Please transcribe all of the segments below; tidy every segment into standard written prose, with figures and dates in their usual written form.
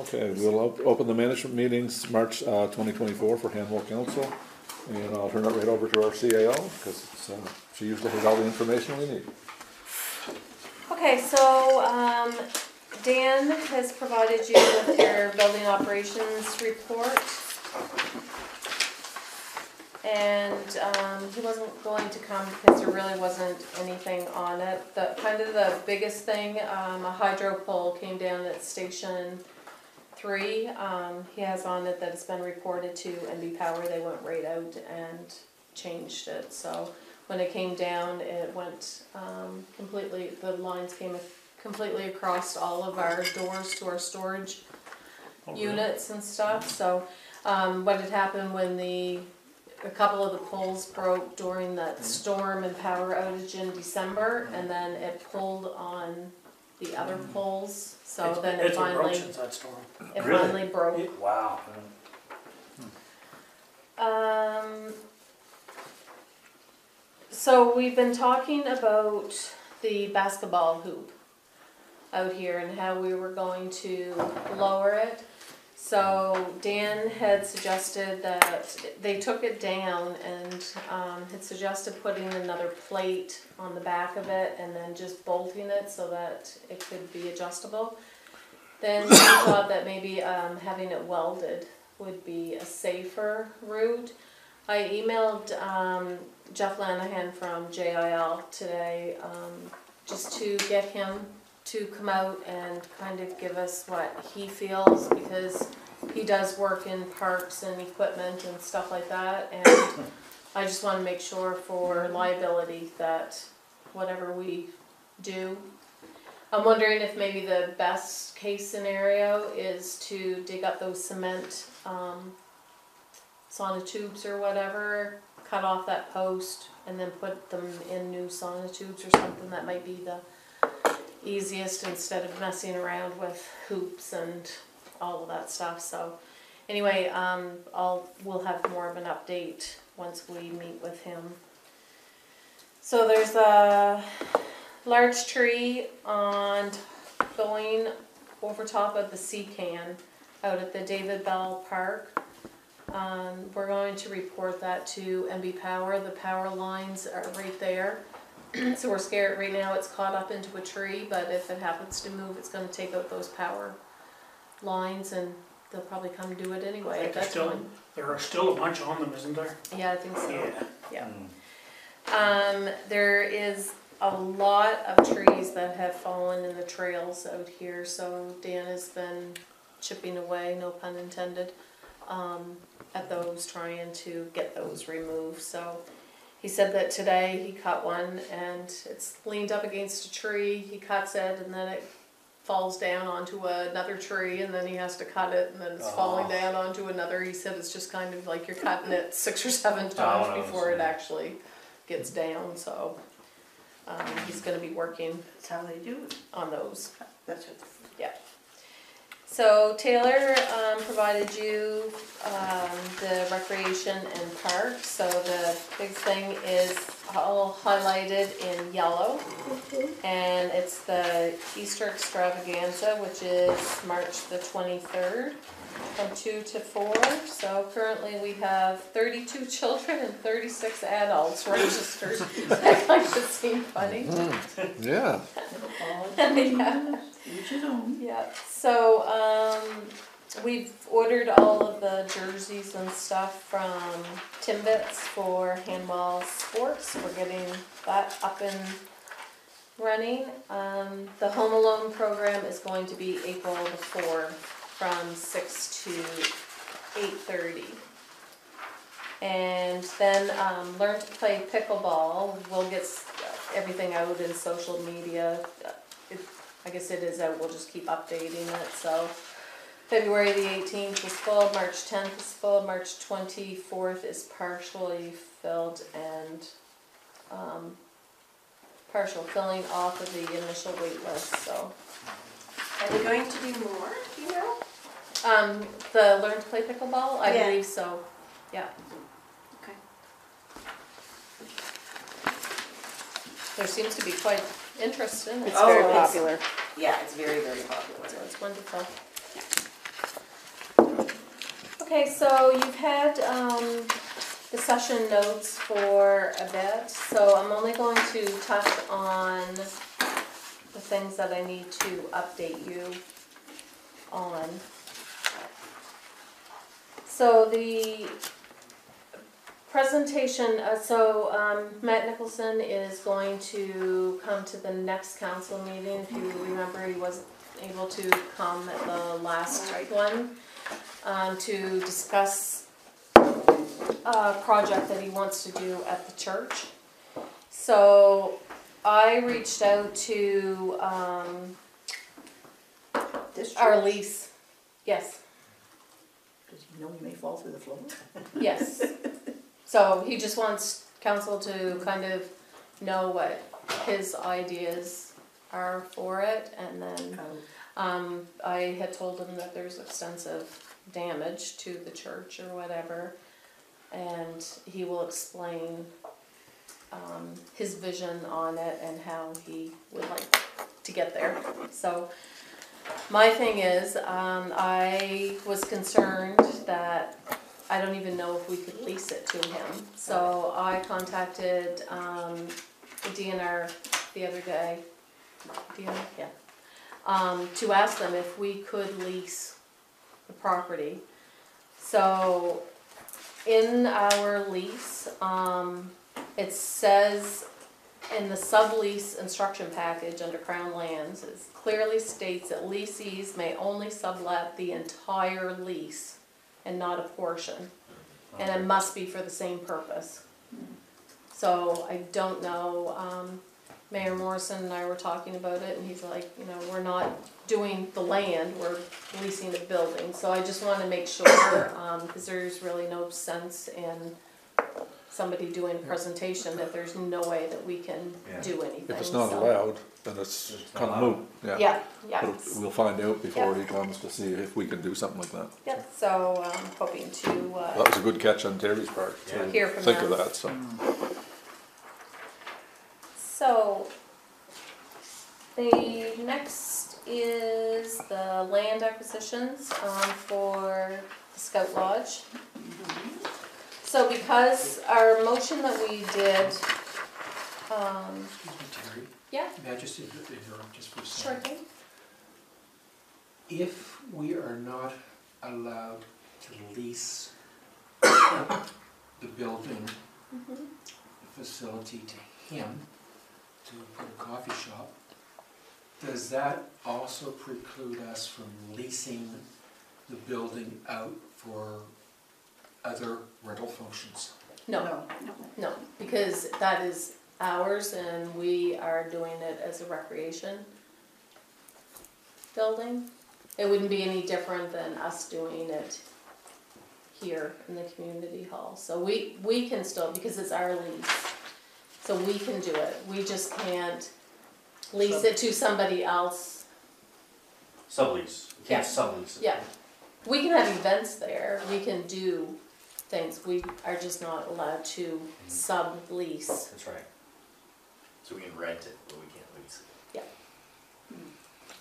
Okay, we'll open the management meetings March 2024 for Hanwell Council, and I'll turn it right over to our CAO because she usually has all the information we need. Okay, so Dan has provided you with your building operations report. And he wasn't going to come because there really wasn't anything on it. The biggest thing, a hydro pole came down at Station 3. He has on it that it's been reported to NB Power. They went right out and changed it. So when it came down, it went completely, the lines came completely across all of our doors to our storage units and stuff. So what had happened when a couple of the poles broke during that storm and power outage in December, and then it pulled on the other poles. So then it finally since that storm. It finally broke. Wow. So we've been talking about the basketball hoop out here and how we were going to lower it. So Dan had suggested that they took it down and had suggested putting another plate on the back of it and then just bolting it so that it could be adjustable. Then we thought that maybe having it welded would be a safer route. I emailed Jeff Lanahan from JIL today just to get him to come out and kind of give us what he feels, because he does work in parks and equipment and stuff like that, and I just want to make sure for liability that whatever we do, I'm wondering if maybe the best case scenario is to dig up those cement sonotubes or whatever, cut off that post and then put them in new sonotubes or something. That might be the easiest instead of messing around with hoops and all of that stuff. So anyway, we'll have more of an update once we meet with him. So there's a large tree going over top of the sea can out at the David Bell Park. We're going to report that to NB Power. The power lines are right there. So we're scared right now it's caught up into a tree, but if it happens to move, it's going to take out those power lines, and they'll probably come do it anyway at that time. There are still a bunch on them, isn't there? Yeah, I think so. Yeah. There is a lot of trees that have fallen in the trails out here, so Dan has been chipping away, no pun intended, at those, trying to get those removed. So he said that today he cut one and it's leaned up against a tree. He cuts it and then it falls down onto another tree, and then he has to cut it, and then it's falling down onto another. He said it's just kind of like you're cutting it 6 or 7 times before it actually gets down. So he's going to be working. That's how they do it. On those. That's it. Yeah. So Taylor provided you the recreation and park. So the big thing is all highlighted in yellow, and it's the Easter Extravaganza, which is March the 23rd from 2 to 4. So currently we have 32 children and 36 adults registered. That kind of seemed funny. Yeah. Yeah. So we've ordered all of the jerseys and stuff from Timbits for Hanwell Sports. We're getting that up and running. The Home Alone program is going to be April the 4th from 6 to 8:30. And then Learn to Play Pickleball. We'll get everything out in social media. I guess it is out. We'll just keep updating it. So February the 18th is full, March 10th is full, March 24th is partially filled, and partial filling off of the initial wait list. So Are they going to do more, do you know? the Learn to Play Pickleball, I believe so. Yeah. Okay. There seems to be quite interest in it. It's very popular. Yeah, it's very, very popular. So it's wonderful. Okay, so you've had the session notes for a bit, so I'm only going to touch on the things that I need to update you on. So the presentation, Matt Nicholson is going to come to the next council meeting. If you remember, he wasn't able to come at the last one to discuss a project that he wants to do at the church. So I reached out to This our church, lease. Yes, does he know he may fall through the floor? yes. So he just wants council to kind of know what his ideas are for it, and then I had told him that there's extensive damage to the church or whatever, and he will explain his vision on it and how he would like to get there. So my thing is, I was concerned that I don't even know if we could lease it to him. So I contacted the DNR the other day, DNR? Yeah. To ask them if we could lease the property. So in our lease, it says in the sublease instruction package under Crown Lands, it clearly states that lessees may only sublet the entire lease and not a portion. And it must be for the same purpose. So I don't know, Mayor Morrison and I were talking about it, and he's like, you know, we're not doing the land, we're leasing the building. So I just want to make sure, because there's really no sense in somebody doing a presentation that there's no way that we can do anything. If it's not so. allowed, then it's kind of moot, yeah. Yeah, yeah. But we'll find out before Yeah. he comes to see if we can do something like that. Yeah, so I'm hoping to That was a good catch on Terry's part, to hear from think of them. that, so. So, the next is the land acquisitions for the Scout Lodge. So because our motion that we did, Excuse me, Terry. yeah, May I just interrupt just for a sure second? thing. If we are not allowed to lease the building, the facility to him, to put a coffee shop, does that also preclude us from leasing the building out for other rental functions? No, no, because that is ours and we are doing it as a recreation building. It wouldn't be any different than us doing it here in the community hall. So we can still, because it's our lease, so we can do it. We just can't lease it to somebody else. Sublease, you can't sublease it. Yeah, we can have events there, we can do things, we are just not allowed to sublease. That's right. So we can rent it, but we can't lease it.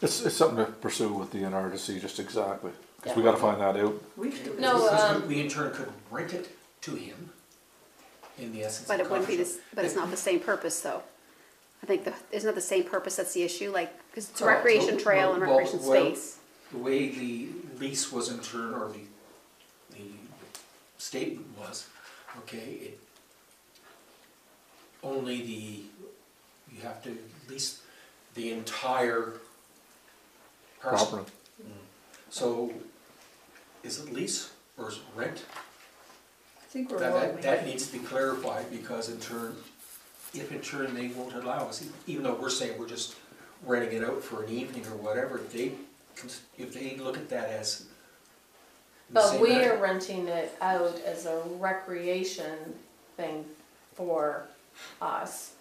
It's something to pursue with the DNR to see just exactly, because we Yeah. gotta find that out. We should do No, this. Because we in turn could rent it to him, in the essence But of it wouldn't be coffee this, shop. but it's not the same purpose though. I think isn't it the same purpose that's the issue, like, because it's a Oh, recreation so- trail and well, recreation well, space. The way the lease was in turn, or the statement was, okay, you have to lease the entire parcel. Property. So, is it lease or is it rent? I think we're That needs to be clarified, because if in turn they won't allow us, even though we're saying we're just renting it out for an evening or whatever, if they look at that as the But same we manner- are renting it out as a recreation thing for us.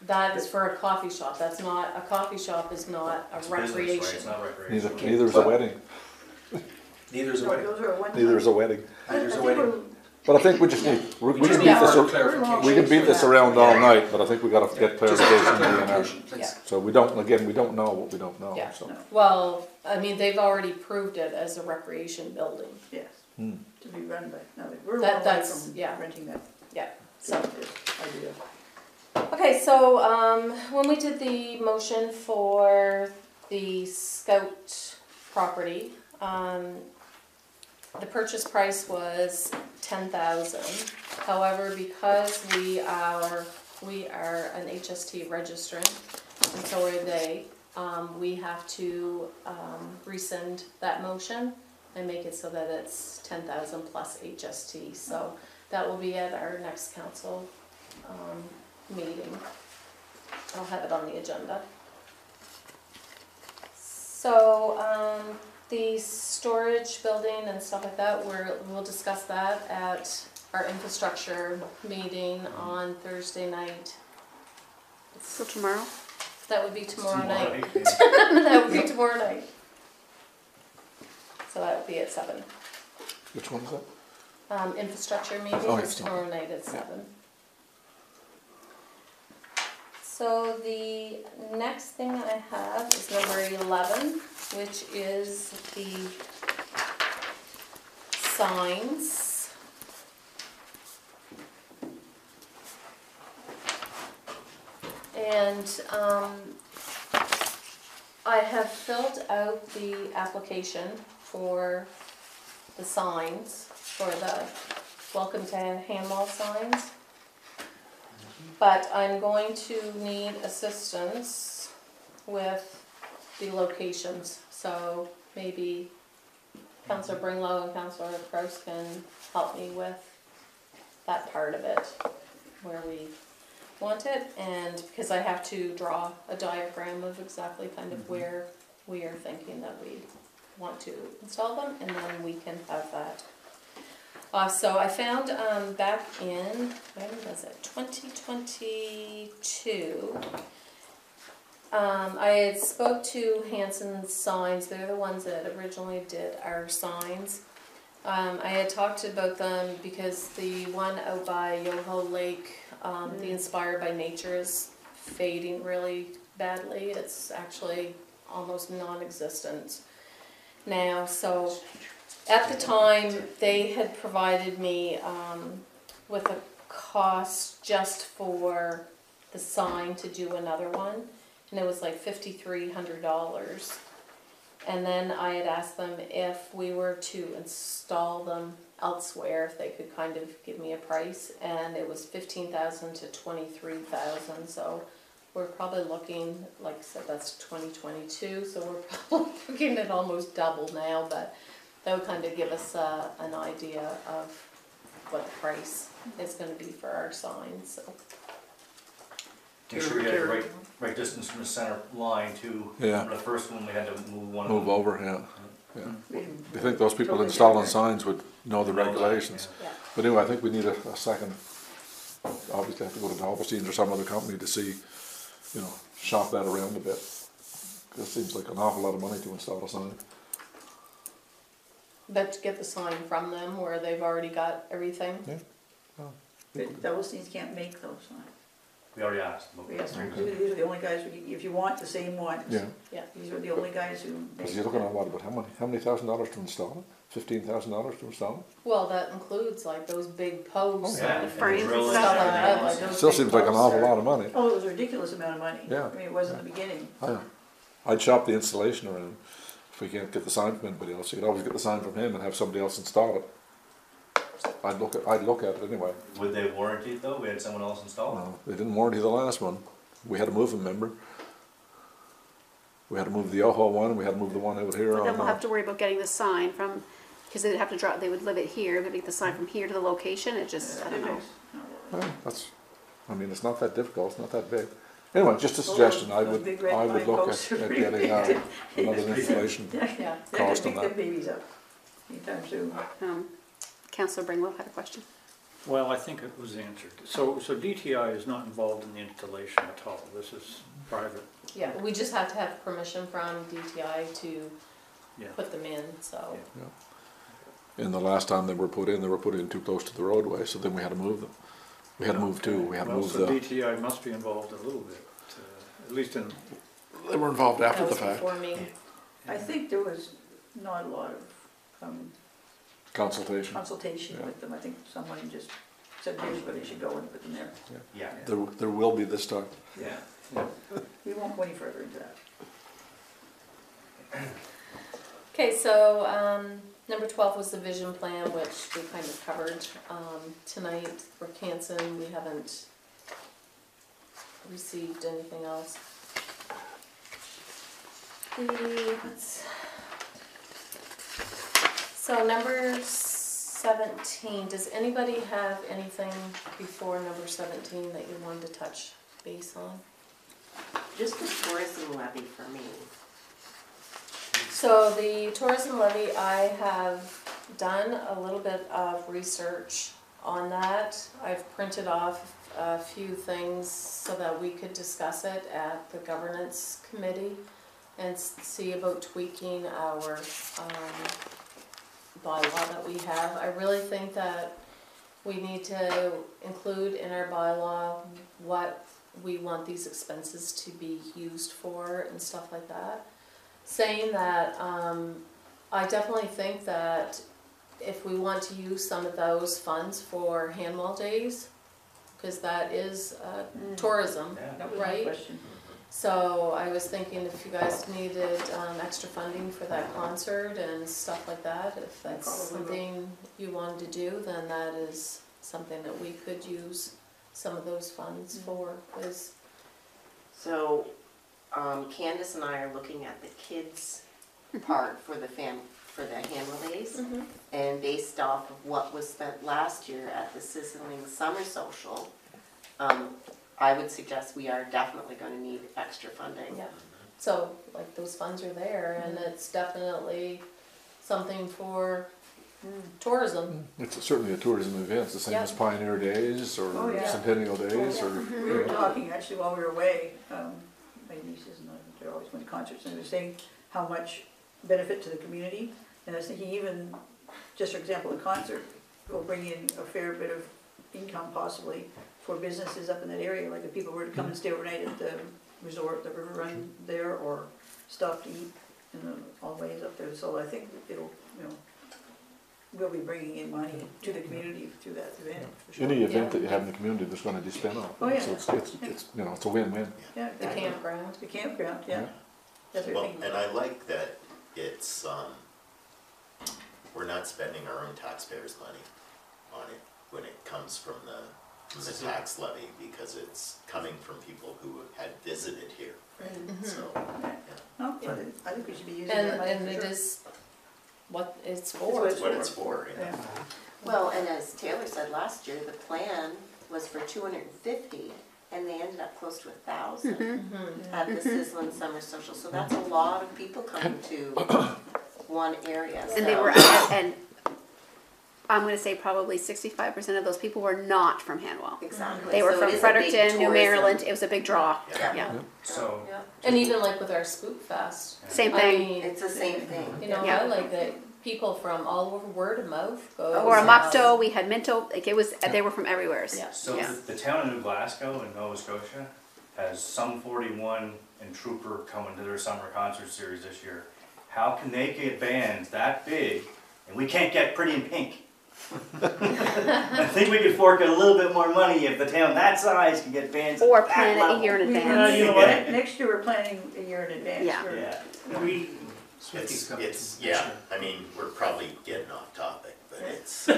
That is for a coffee shop, a coffee shop is not a It's business, right? recreation. It's not recreation. Neither is a wedding, Neither is a No, wedding. those are one neither is a time. wedding. Neither is I a think wedding. we're- But I think we just need, we We can just beat need this, further we clarification. can beat this around all night, but I think we gotta get Just clarification from the clarification, DNR. please. Yeah. So we don't know what we don't know, Yeah. so. No. Well, I mean, they've already proved it as a recreation building. Yes. to be run by, no, we're a That- long way that's- from yeah. renting that. Yeah, so. Idea. Okay, so, when we did the motion for the Scout property, the purchase price was 10,000. However, because we are an HST registrant, and so are they, we have to, rescind that motion and make it so that it's 10,000 plus HST, so that will be at our next council, meeting. I'll have it on the agenda. So, the storage building and stuff like that, we'll discuss that at our infrastructure meeting on Thursday night. So tomorrow? That would be tomorrow night. yeah. That would be tomorrow night. So that would be at 7. Which one is that? Infrastructure meeting Oh, is yeah. tomorrow night at 7. So the next thing I have is number 11, which is the signs. And I have filled out the application for the signs, for the Welcome to Hanwell signs. But I'm going to need assistance with the locations, so maybe Councillor Bringlow and Councillor Kraus can help me with that part of it, where we want it, and because I have to draw a diagram of exactly kind of where we are thinking that we want to install them, and then we can have that. So I found back in, when was it, 2022, I had spoke to Hanson Signs. They're the ones that originally did our signs. I had talked about them because the one out by Yoho Lake, the Inspired by Nature, is fading really badly. It's actually almost non-existent now. So at the time, they had provided me with a cost just for the sign to do another one, and it was like $5,300. And then I had asked them if we were to install them elsewhere, if they could kind of give me a price, and it was $15,000 to $23,000. So we're probably looking, like I said, that's 2022, so we're probably looking at almost double now, but that would kind of give us an idea of what the price is going to be for our signs. So. Make sure we get it right distance from the center line too. Yeah. Remember the first one, we had to move one. Move over, yeah. We Do you think those people installing signs would know the regulations? Yeah. But anyway, I think we need a second, obviously have to go to Halberstein's or some other company to see, you know, shop that around a bit. It seems like an awful lot of money to install a sign. But to get the sign from them where they've already got everything. Yeah. But Philistines can't make those signs. We already asked. Yes, these are the only guys, if you want the same ones. Yeah, These are the only guys who make. because you're looking at what, about how many $1,000 to install it? $15,000 to install it? Well, that includes like those big posts Oh, yeah. and Frames and Drilling stuff like and that. Like everything. those Still big seems like an posts awful are- lot of money. Oh, it was a ridiculous amount of money. Yeah. I mean, it was in the beginning. I'd shop the installation around. If we can't get the sign from anybody else, you could always get the sign from him and have somebody else install it. I'd look at it anyway. Would they warranty it though? We had someone else install it? No, they didn't warranty the last one. We had to move them, remember? We had to move the Yoho one, and we had to move the one out here But then on, we'll have to worry about getting the sign from, because they'd have to draw, they would live it here, but get the sign from here to the location, it just, I don't know. well, that's, I mean, it's not that difficult, it's not that big. Anyway, just a suggestion, I Those would big red look posts at are getting pretty another installation. Yeah. Cost They on could that. pick them babies up anytime soon. Councillor Bringwell had a question. Well, I think it was answered. So DTI is not involved in the installation at all. This is private. Yeah, we just have to have permission from DTI to Yeah. put them in, so. And the last time they were put in too close to the roadway, so then we had to move them. We had to move two, we had to Well, move so the, DTI must be involved a little bit, at least in. they were involved after That the was fact. before me. I think there was not a lot of Consultation. consultation Yeah. with them. I think someone just said, here's where they should go and put them there. Yeah. There will be this time. Yeah. We won't go any further into that. Okay, so, number 12 was the vision plan, which we kind of covered, tonight for Canson. We haven't received anything else. So number 17, does anybody have anything before number 17 that you wanted to touch base on? Just the tourism levy for me. So the tourism levy, I have done a little bit of research on that. I've printed off a few things so that we could discuss it at the governance committee and see about tweaking our bylaw that we have. I really think that we need to include in our bylaw what we want these expenses to be used for and stuff like that. Saying that, I definitely think that if we want to use some of those funds for Handwall Days, because that is tourism, Yeah. That was my right? question. So I was thinking if you guys needed extra funding for that concert and stuff like that, if that's Probably will. something you wanted to do, then that is something that we could use some of those funds for. 'Cause So, Candace and I are looking at the kids part for the Handle Days. And based off of what was spent last year at the Sizzling Summer Social, I would suggest we are definitely gonna need extra funding. Yeah, so like those funds are there and it's definitely something for tourism. It's certainly a tourism event. It's the same as Pioneer Days or Oh, yeah. Centennial Days or. We were talking actually while we were away, my nieces and I, they're always going to concerts, and they were saying how much benefit to the community. And I was thinking even, just for example, a concert will bring in a fair bit of income possibly for businesses up in that area. Like if people were to come and stay overnight at the resort, the River Run there, or stop to eat in the all ways up there. So I think it'll, we'll be bringing in money to the community through that event. For sure. Any event that you have in the community, there's gonna be spent on. Oh, yeah. So it's, it's a win-win. Yeah, The exactly. campground. The campground, yeah. Yeah. That's what Well, we're thinking. and I like that it's, we're not spending our own taxpayers' money on it when it comes from the tax levy, because it's coming from people who had visited here, right? So, No, I think we should be using And, that money and for it sure. is what it's It's for. that's what it's for, you know. Yeah. Well, and as Taylor said last year, the plan was for 250, and they ended up close to 1,000 at the Sizzling Summer Social. So that's a lot of people coming to one area. And they So- were, and I'm gonna say probably 65% of those people were not from Hanwell. Exactly. They were So it from is a big Fredericton, New tourism. Maryland, it was a big draw, Yeah. yeah. So, Yeah. And even like with our Spook Fest. Same I thing. mean, It's the same thing. you know, Yeah. I like that people from all over, word of mouth go. Or a Mucto, we had Minto, like it was, they were from everywhere. Yeah. so Yeah. the town of New Glasgow in Nova Scotia has Sum 41 and Trooper coming to their summer concert series this year. How can they get bands that big and we can't get Pretty in Pink? I think we could fork a little bit more money if the town that size can get bands at Or that plan it level. a year in We- advance. you know what? Next year, we're planning a year in advance. Yeah. We're- Yeah. We, Yeah, I mean, we're probably getting off topic, but it's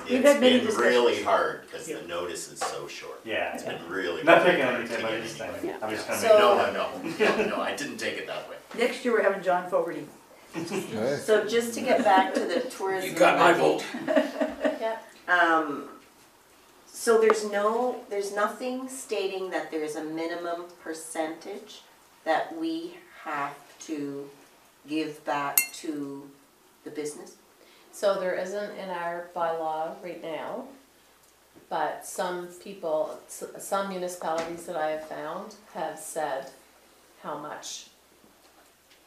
We've had many been discussions. really hard, because the notice is so short. Yeah. It's been really. Not really picking on hard you, to Tim, I'm get just anywhere. saying. I'm just gonna So- No, I didn't take it that way. Next year, we're having John Fogerty. Okay. So just to get back to the tourism. You got my levy, vote. So there's nothing stating that there's a minimum percentage that we have to give back to the business? So there isn't in our bylaw right now, but some people, some municipalities that I have found have said how much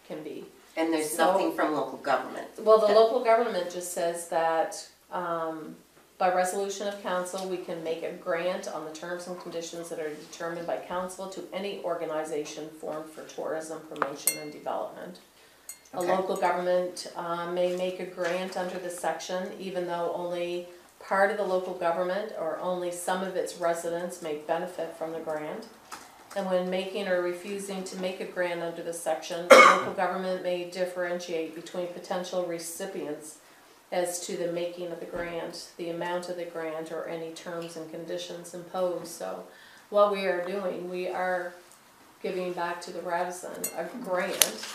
can be. And there's So- nothing from local government? Well, the local government just says that, by resolution of council, we can make a grant on the terms and conditions that are determined by council to any organization formed for tourism promotion and development. A Okay. local government may make a grant under this section, even though only part of the local government or only some of its residents may benefit from the grant. And when making or refusing to make a grant under this section, the local government may differentiate between potential recipients as to the making of the grant, the amount of the grant, or any terms and conditions imposed. So what we are doing, we are giving back to the Radisson a grant,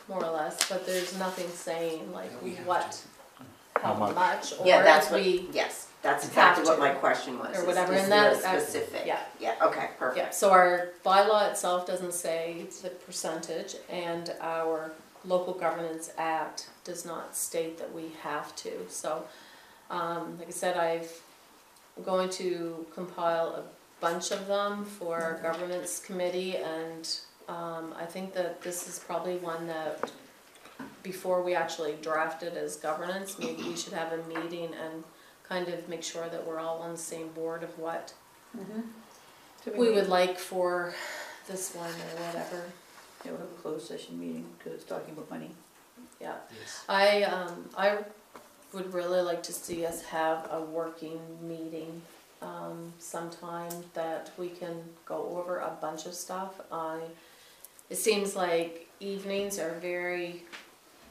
more or less, but there's nothing saying like That we have what, how How much, or Yeah, that's if what, we, yes, that's exactly have what to, my question was. or is- whatever, is and there a that- specific? yeah. Yeah, okay, perfect. yeah, so our bylaw itself doesn't say the percentage, and our local governance act does not state that we have to. So, like I said, I'm going to compile a bunch of them for our governance committee, and I think that this is probably one that, before we actually draft it as governance, maybe we should have a meeting and kind of make sure that we're all on the same board of what So we would like for this one or whatever. Yeah, we'll have a closed session meeting, because it's talking about money. Yeah, Yes. I would really like to see us have a working meeting sometime that we can go over a bunch of stuff. It seems like evenings are very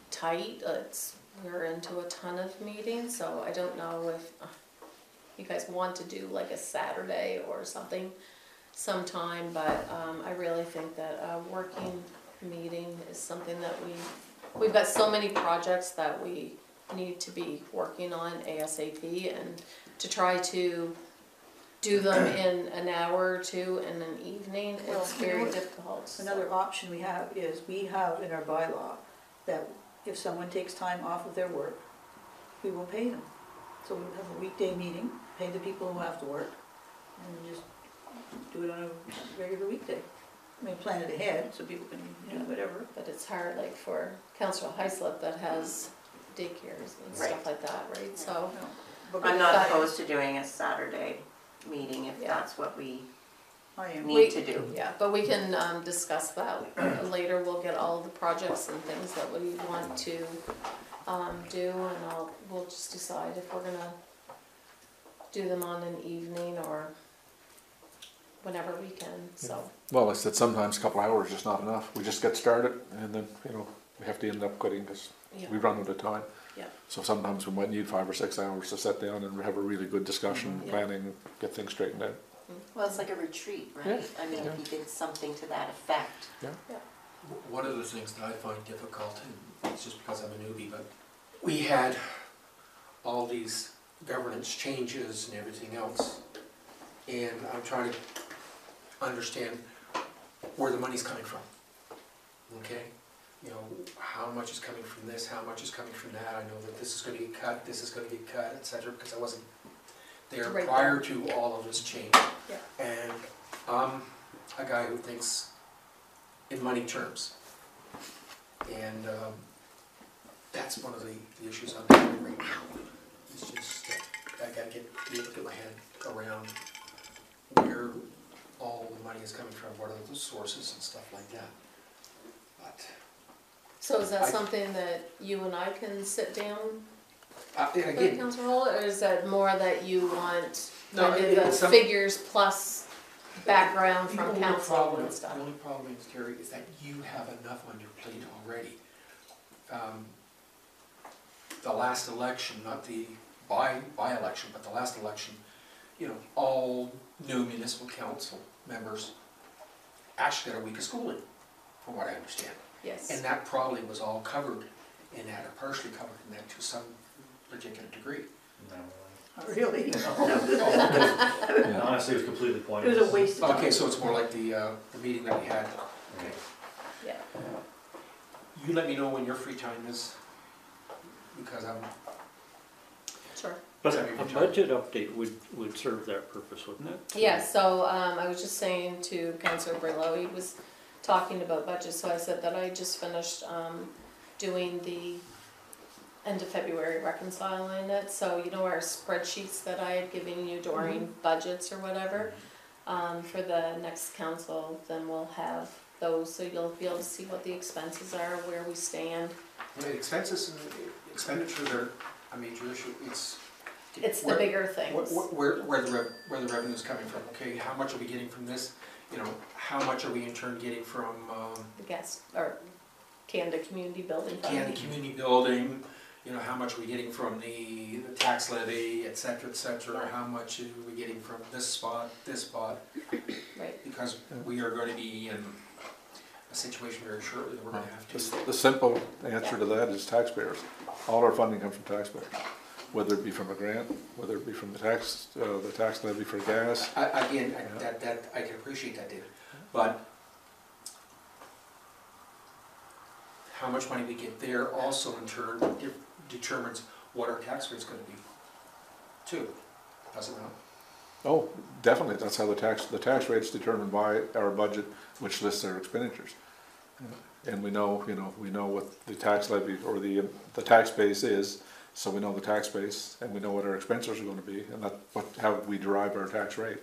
tight. We're into a ton of meetings, so I don't know if you guys want to do like a Saturday or something sometime, but I really think that a working meeting is something that we've got so many projects that we need to be working on ASAP, and to try to do them in an hour or two in an evening, Well, it's you know very what? difficult. so- Another option we have is, we have in our bylaw that if someone takes time off of their work, we will pay them. So we'll have a weekday meeting, pay the people who have to work, and just do it on a regular weekday. I mean, plan it ahead, so people can, whatever. But it's hard, like for Councillor Heislip that has daycares and stuff Right. like that, right? So, But I'm not But- opposed to doing a Saturday meeting if Yeah. that's what we I am. need to do. yeah, but we can discuss that later. We'll get all the projects and things that we want to do, and we'll just decide if we're gonna do them on an evening or whenever we can, so. Well, I said sometimes a couple hours is just not enough. We just get started and then, we have to end up quitting because Yeah. we run out of time. Yeah. So sometimes we might need 5 or 6 hours to sit down and have a really good discussion, Yeah. planning, get things straightened out. Well, it's like a retreat, right? Yeah. I mean, if you did something to that effect. One of the things that I find difficult, and it's just because I'm a newbie, but we had all these governance changes and everything else, and I'm trying to understand where the money's coming from, okay? How much is coming from this, how much is coming from that, I know that this is gonna get cut, this is gonna get cut, et cetera, because I wasn't there Right. prior to all of this change. Yeah. And I'm a guy who thinks in money terms. And that's one of the issues I'm having right now. It's just that I gotta be able to get my head around where all the money is coming from, what are the sources and stuff like that. But, So is that I- something that you and I can sit down with again, Councillor Hall, or is that more that you want No, kind of the it's some- figures plus background the from only council problem- and stuff? The only problem is, Terry, is that you have enough on your plate already. The last election, not the by-election, but the last election, all new municipal council members actually got a week of schooling, from what I understand. Yes. And that probably was all covered in that, or partially covered in that to some particular degree. Really? Honestly, it was completely It pointless. was a waste of time. Okay, so it's more like the meeting that we had. Okay. Yeah. You let me know when your free time is, because I'm, Sure. But Sorry, a Victor. budget update would serve that purpose, wouldn't it? Yeah, so I was just saying to Councillor Brillo, he was talking about budget, so I said that I just finished doing the end of February reconciling it. So our spreadsheets that I had given you during budgets or whatever, for the next council, then we'll have those, so you'll be able to see what the expenses are, where we stand. Yeah, expenses and expenditures are a major issue. It's the bigger things. Where the revenue's coming from, okay, how much are we getting from this? You know, how much are we in turn getting from, The guest, or Canada Community Building Fund. Canada Community Building? You know, how much are we getting from the tax levy, et cetera, how much are we getting from this spot? Right. Because we are gonna be in a situation very shortly that we're gonna have to. The simple answer to that is taxpayers. All our funding comes from taxpayers, whether it be from a grant, whether it be from the tax levy for gas. Again, that, I can appreciate that, David, but how much money we get there also in turn determines what our tax rate's gonna be, too, does it not? Oh, definitely, that's how the tax rate's determined by our budget, which lists our expenditures. And we know what the tax levy or the tax base is, so we know the tax base, and we know what our expenses are gonna be, and that's how we derive our tax rate.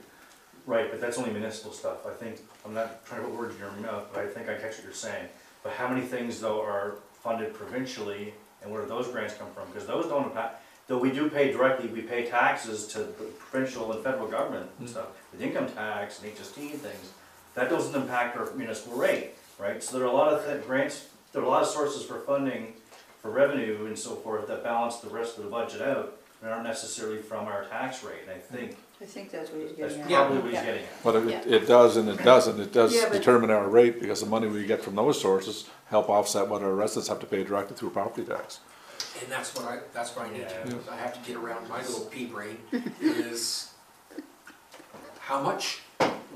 Right, but that's only municipal stuff. I think, I'm not trying to put words in your mouth, but I think I catch what you're saying. But how many things though are funded provincially, and where do those grants come from? Because those don't impact, though we do pay directly, we pay taxes to the provincial and federal government and stuff, with income tax and HST and things. That doesn't impact our municipal rate, right? So there are a lot of grants, there are a lot of sources for funding, for revenue and so forth that balance the rest of the budget out, and aren't necessarily from our tax rate. And I think that's what he's that's getting at. probably what he's getting at. But it does and it doesn't, it does Yeah, but- determine our rate, because the money we get from those sources help offset what our residents have to pay directly through property tax. And that's what I need Yeah. to, I have to get around my little pea brain, is how much,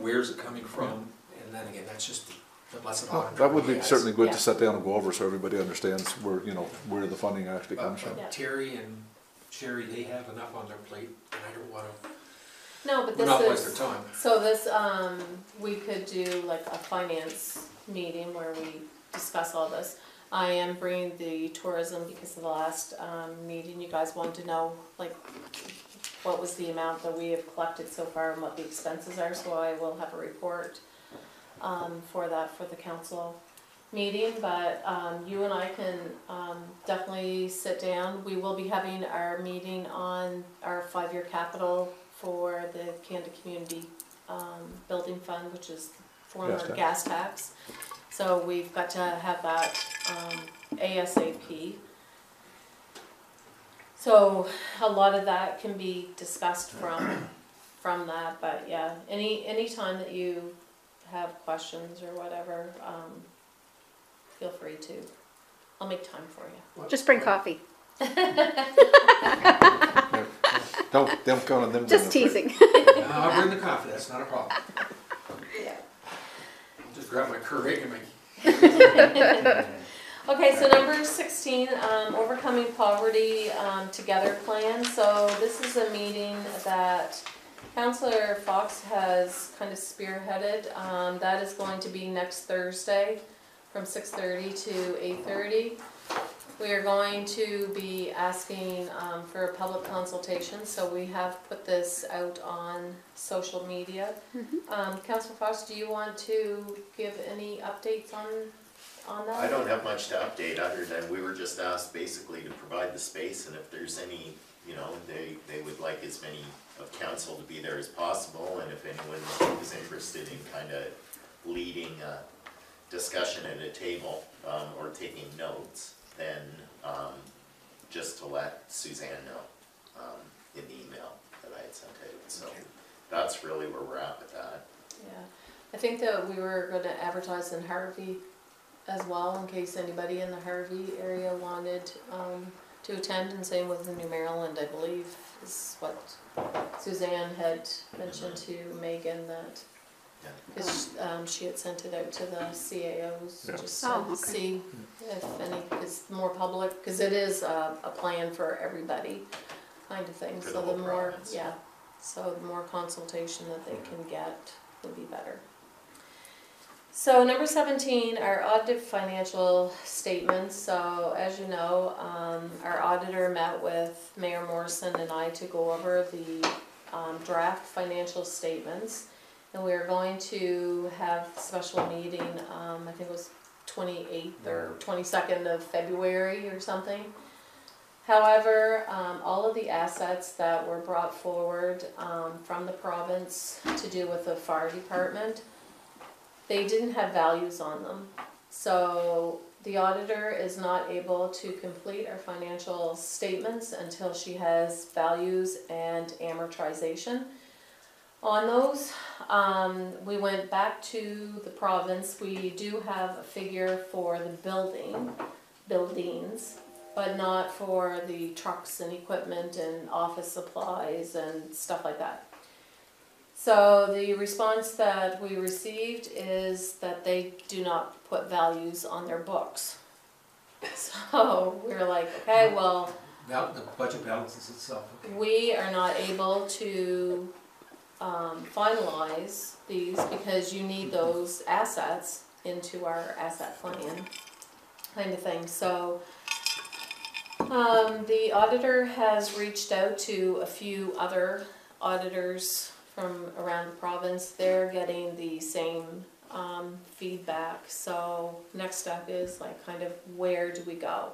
where's it coming from? And then again, that's just the blessed auditor. That would be certainly good Yeah. to sit down and go over so everybody understands where the funding actually comes from. Yeah. Terry and Sherry, they have enough on their plate, and I don't wanna, No, but not this waste is, their time. so this, we could do like a finance meeting where we discuss all this. I am bringing the tourism because of the last, meeting, you guys wanted to know, like, what was the amount that we have collected so far and what the expenses are, so I will have a report, for that, for the council meeting, but, you and I can, definitely sit down. We will be having our meeting on our 5-year capital for the Canada Community, Building Fund, which is former Gas tax. gas tax. So we've got to have that, ASAP. So a lot of that can be discussed from that, but yeah, any time that you have questions or whatever, feel free to. I'll make time for you. Just bring coffee. Don't go on them. Just teasing. I'll bring the coffee, that's not a problem. Yeah. I'll just grab my Keurig and my, Okay, so number 16, Overcoming Poverty Together Plan. So this is a meeting that Councillor Fox has kind of spearheaded. That is going to be next Thursday from 6:30 to 8:30. We are going to be asking for a public consultation, so we have put this out on social media. Councillor Fox, do you want to give any updates on that? I don't have much to update, other than we were just asked basically to provide the space, and if there's any, they would like as many of council to be there as possible, and if anyone is interested in kind of leading a discussion at a table, or taking notes, then just to let Suzanne know in the email that I had sent out. So that's really where we're at with that. Yeah, I think that we were going to advertise in Harvey as well, in case anybody in the Harvey area wanted to attend, and same with the New Maryland, I believe, is what Suzanne had mentioned to Megan, that because she had sent it out to the CAOs, Yeah. just Oh, to okay. see if any, it's more public, because it is a plan for everybody kind of thing. For So the the whole more, province. yeah, so the more consultation that they can get would be better. So number 17, our audited financial statements. So as you know, our auditor met with Mayor Morrison and I to go over the draft financial statements. And we are going to have a special meeting, I think it was 28th or 22nd of February or something. However, all of the assets that were brought forward from the province to do with the fire department, they didn't have values on them. So the auditor is not able to complete our financial statements until she has values and amortization on those. We went back to the province. We do have a figure for the buildings, but not for the trucks and equipment and office supplies and stuff like that. So the response that we received is that they do not put values on their books. So we're like, okay, well, The budget balances itself, okay. we are not able to finalize these because you need those assets into our asset plan kind of thing. So the auditor has reached out to a few other auditors from around the province. They're getting the same feedback. So next step is like kind of where do we go?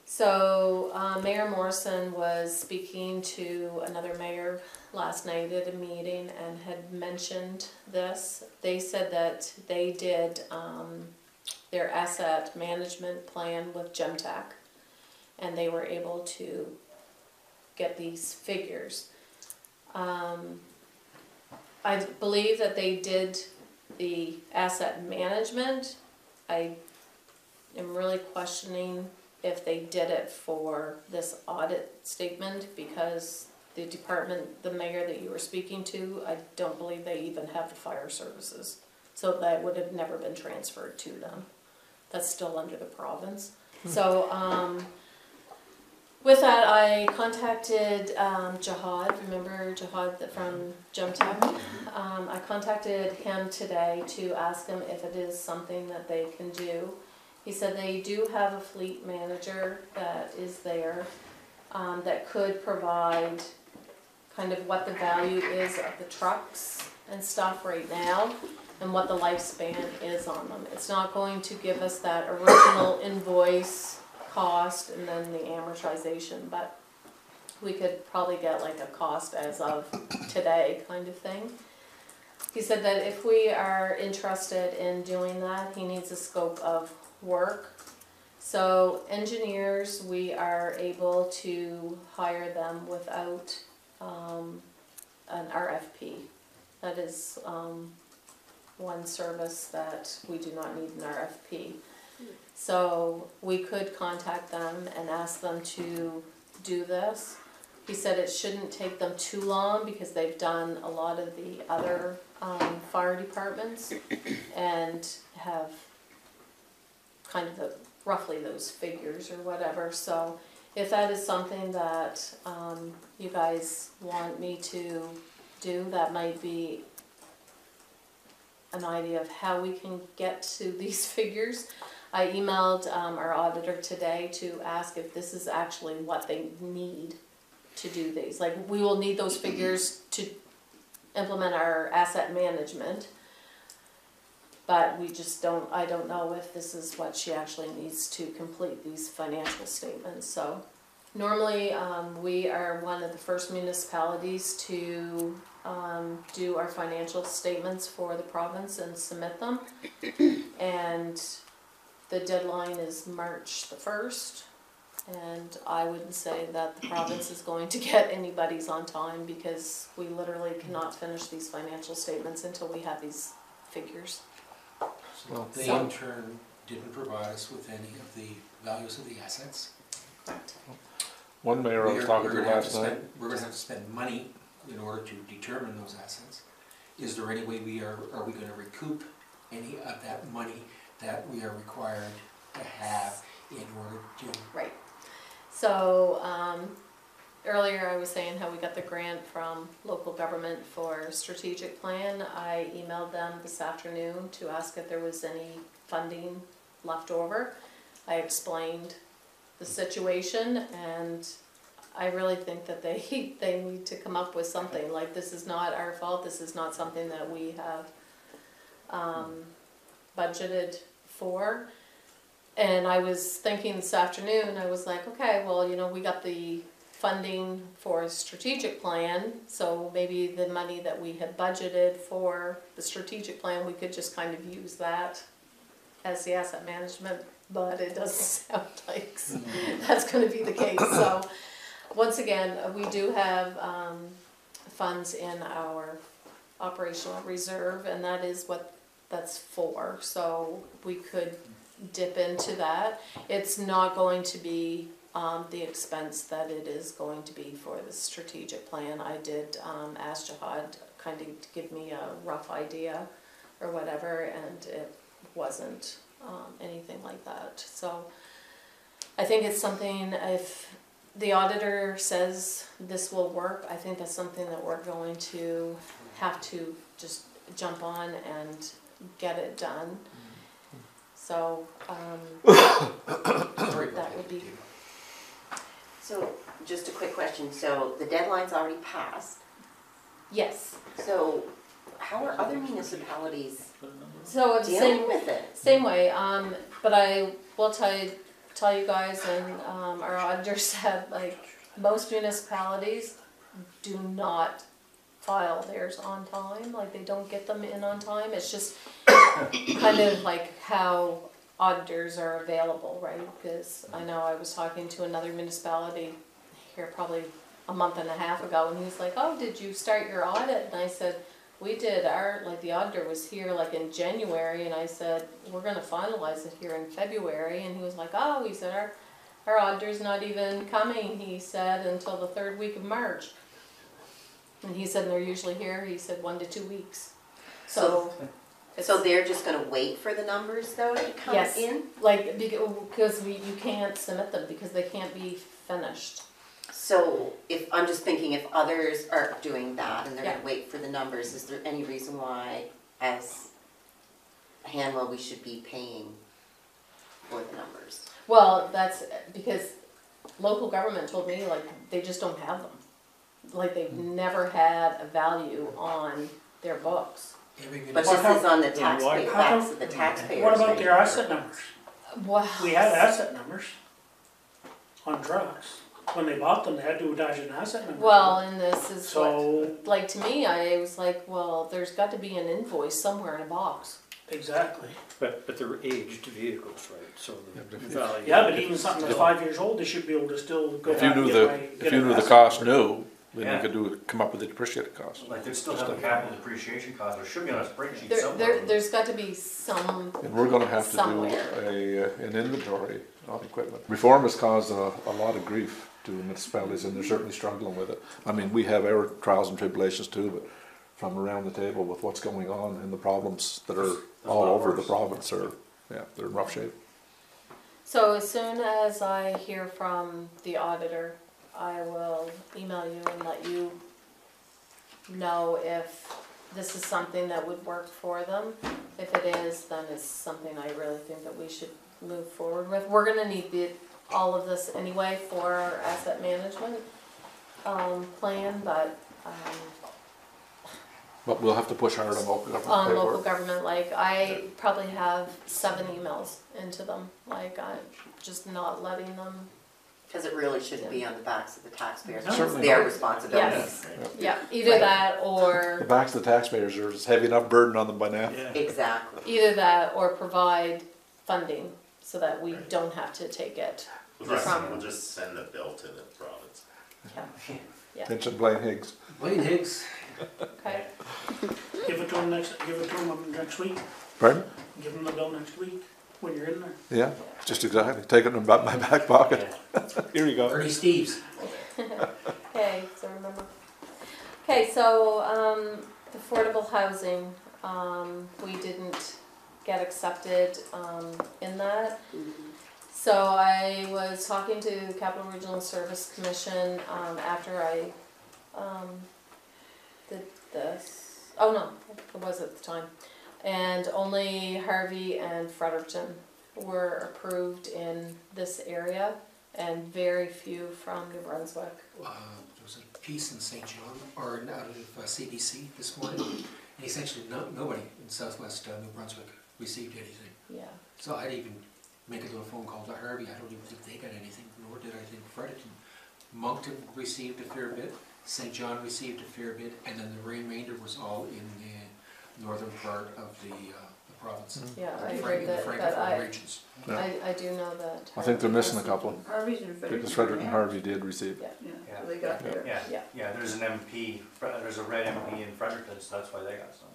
So Mayor Morrison was speaking to another mayor last night at a meeting and had mentioned this. They said that they did their asset management plan with Gemtech, and they were able to get these figures. I believe that they did the asset management. I am really questioning if they did it for this audit statement, because the department, the mayor that you were speaking to, I don't believe they even have the fire services. So that would have never been transferred to them. That's still under the province. So with that, I contacted Jihad, remember Jihad from Gemtech? I contacted him today to ask him if it is something that they can do. He said they do have a fleet manager that is there that could provide kind of what the value is of the trucks and stuff right now and what the lifespan is on them. It's not going to give us that original invoice cost and then the amortization, but we could probably get like a cost as of today kind of thing. He said that if we are interested in doing that, he needs a scope of work. So engineers, we are able to hire them without an RFP. That is one service that we do not need an RFP. So we could contact them and ask them to do this. He said it shouldn't take them too long because they've done a lot of the other fire departments and have kind of roughly those figures or whatever. So if that is something that you guys want me to do, that might be an idea of how we can get to these figures. I emailed our auditor today to ask if this is actually what they need to do these. Like, we will need those figures to implement our asset management, but we just don't, I don't know if this is what she actually needs to complete these financial statements. So normally we are one of the first municipalities to do our financial statements for the province and submit them. And the deadline is March the 1st. And I wouldn't say that the province is going to get anybody's on time, because we literally cannot finish these financial statements until we have these figures. So they in turn didn't provide us with any of the values of the assets. Correct. One mayor I was talking to last night. We're gonna have to spend money in order to determine those assets. Is there any way are we gonna recoup any of that money that we are required to have in order to? Right. So earlier I was saying how we got the grant from local government for strategic plan. I emailed them this afternoon to ask if there was any funding left over. I explained the situation, and I really think that they, they need to come up with something, like, this is not our fault, this is not something that we have, budgeted for. And I was thinking this afternoon, I was like, okay, well, you know, we got the funding for a strategic plan, so maybe the money that we had budgeted for the strategic plan, we could just kind of use that as the asset management, but it doesn't sound like that's gonna be the case, so. Once again, we do have, funds in our operational reserve, and that is what that's for, so we could dip into that. It's not going to be the expense that it is going to be for the strategic plan. I did ask Jihad kind of to give me a rough idea or whatever, and it wasn't anything like that. So I think it's something, if the auditor says this will work, I think that's something that we're going to have to just jump on and get it done. So, that would be. So, just a quick question, so the deadline's already passed, Yes. so how are other municipalities So it's the dealing same, with it? same way, but I will tell you guys, and our auditor said, like, most municipalities do not file theirs on time, like, they don't get them in on time. It's just kind of like how auditors are available, right? Because I know I was talking to another municipality here probably a month and a half ago, and he's like, oh, did you start your audit? And I said, we did. The auditor was here like in January, and I said, we're gonna finalize it here in February, and he was like, oh, he said, our auditor's not even coming, he said, until the 3rd week of March. And he said, they're usually here, he said 1 to 2 weeks. So they're just gonna wait for the numbers though to come Yes. in? like, because you can't submit them because they can't be finished. So I'm just thinking if others are doing that and they're Yeah. gonna wait for the numbers, is there any reason why as Hanwell we should be paying for the numbers? Well, that's because local government told me, like, they just don't have them. Like, they've never had a value on their books. But Well, this is on the why- taxpayer, how backs come- of the taxpayers. What about right? their asset numbers? Wow. We had asset numbers on trucks. When they bought them, they had to attach an asset number. Well, and this is So, what, like, to me, I was like, well, there's got to be an invoice somewhere in a box. exactly. But they're aged vehicles, right, so the Yeah, but if- value. Yeah, but even something that's 5 years old, they should be able to still go If back you and knew get if you an knew the asset cost number. new, then Yeah. you could come up with the depreciated cost. Like, they still have a capital depreciation cost, there should be on a spreadsheet There, somewhere. there's got to be some, And we're gonna have to Somewhere. do an inventory on equipment. Reform has caused a lot of grief to municipalities, and they're certainly struggling with it. I mean, we have our trials and tribulations too, but from around the table with what's going on and the problems that are all over the province they're in rough shape. so as soon as I hear from the auditor, I will email you and let you know if this is something that would work for them. If it is, then it's something I really think that we should move forward with. We're gonna need all of this anyway for our asset management plan, but But we'll have to push hard on local government. on paperwork. local government, like, I probably have 7 emails into them, like, I'm just not letting them. Because it really shouldn't be on the backs of the taxpayers, it's Certainly their not. responsibilities. Yeah, either Right. that The or, backs of the taxpayers are a heavy enough burden on them by now. Yeah. Exactly. either that or provide funding so that we don't have to take it. We'll just send the bill to the province. Yeah. Mention Blaine Higgs. Blaine Higgs. Okay, Give it to them next week, Pardon? give them the bill next week when you're in there. Yeah, just exactly. Take it in my back pocket. Here you go. Ernie Steves. okay, so remember. Okay, so, affordable housing, we didn't get accepted, in that. So I was talking to Capital Regional Service Commission, after I, did this, oh no, it was at the time. And only Harvey and Fredericton were approved in this area and very few from New Brunswick. There was a piece in St. John, or out of CBC this morning, and essentially nobody in southwest New Brunswick received anything. Yeah. So I'd even make a little phone call to Harvey. I don't even think they got anything, nor did I think Fredericton. Moncton received a fair bit, St. John received a fair bit, and then the remainder was all in the northern part of the province. Yeah, I The agree that, but Francophone regions. I do know that. I think they're missing a couple, Harvey's in Fredericton. because Frederick and Harvey did receive. Yeah. Yeah, so they got there. Yeah, Yeah. yeah, there's an MP, there's a red MP in Fredericton, so that's why they got some.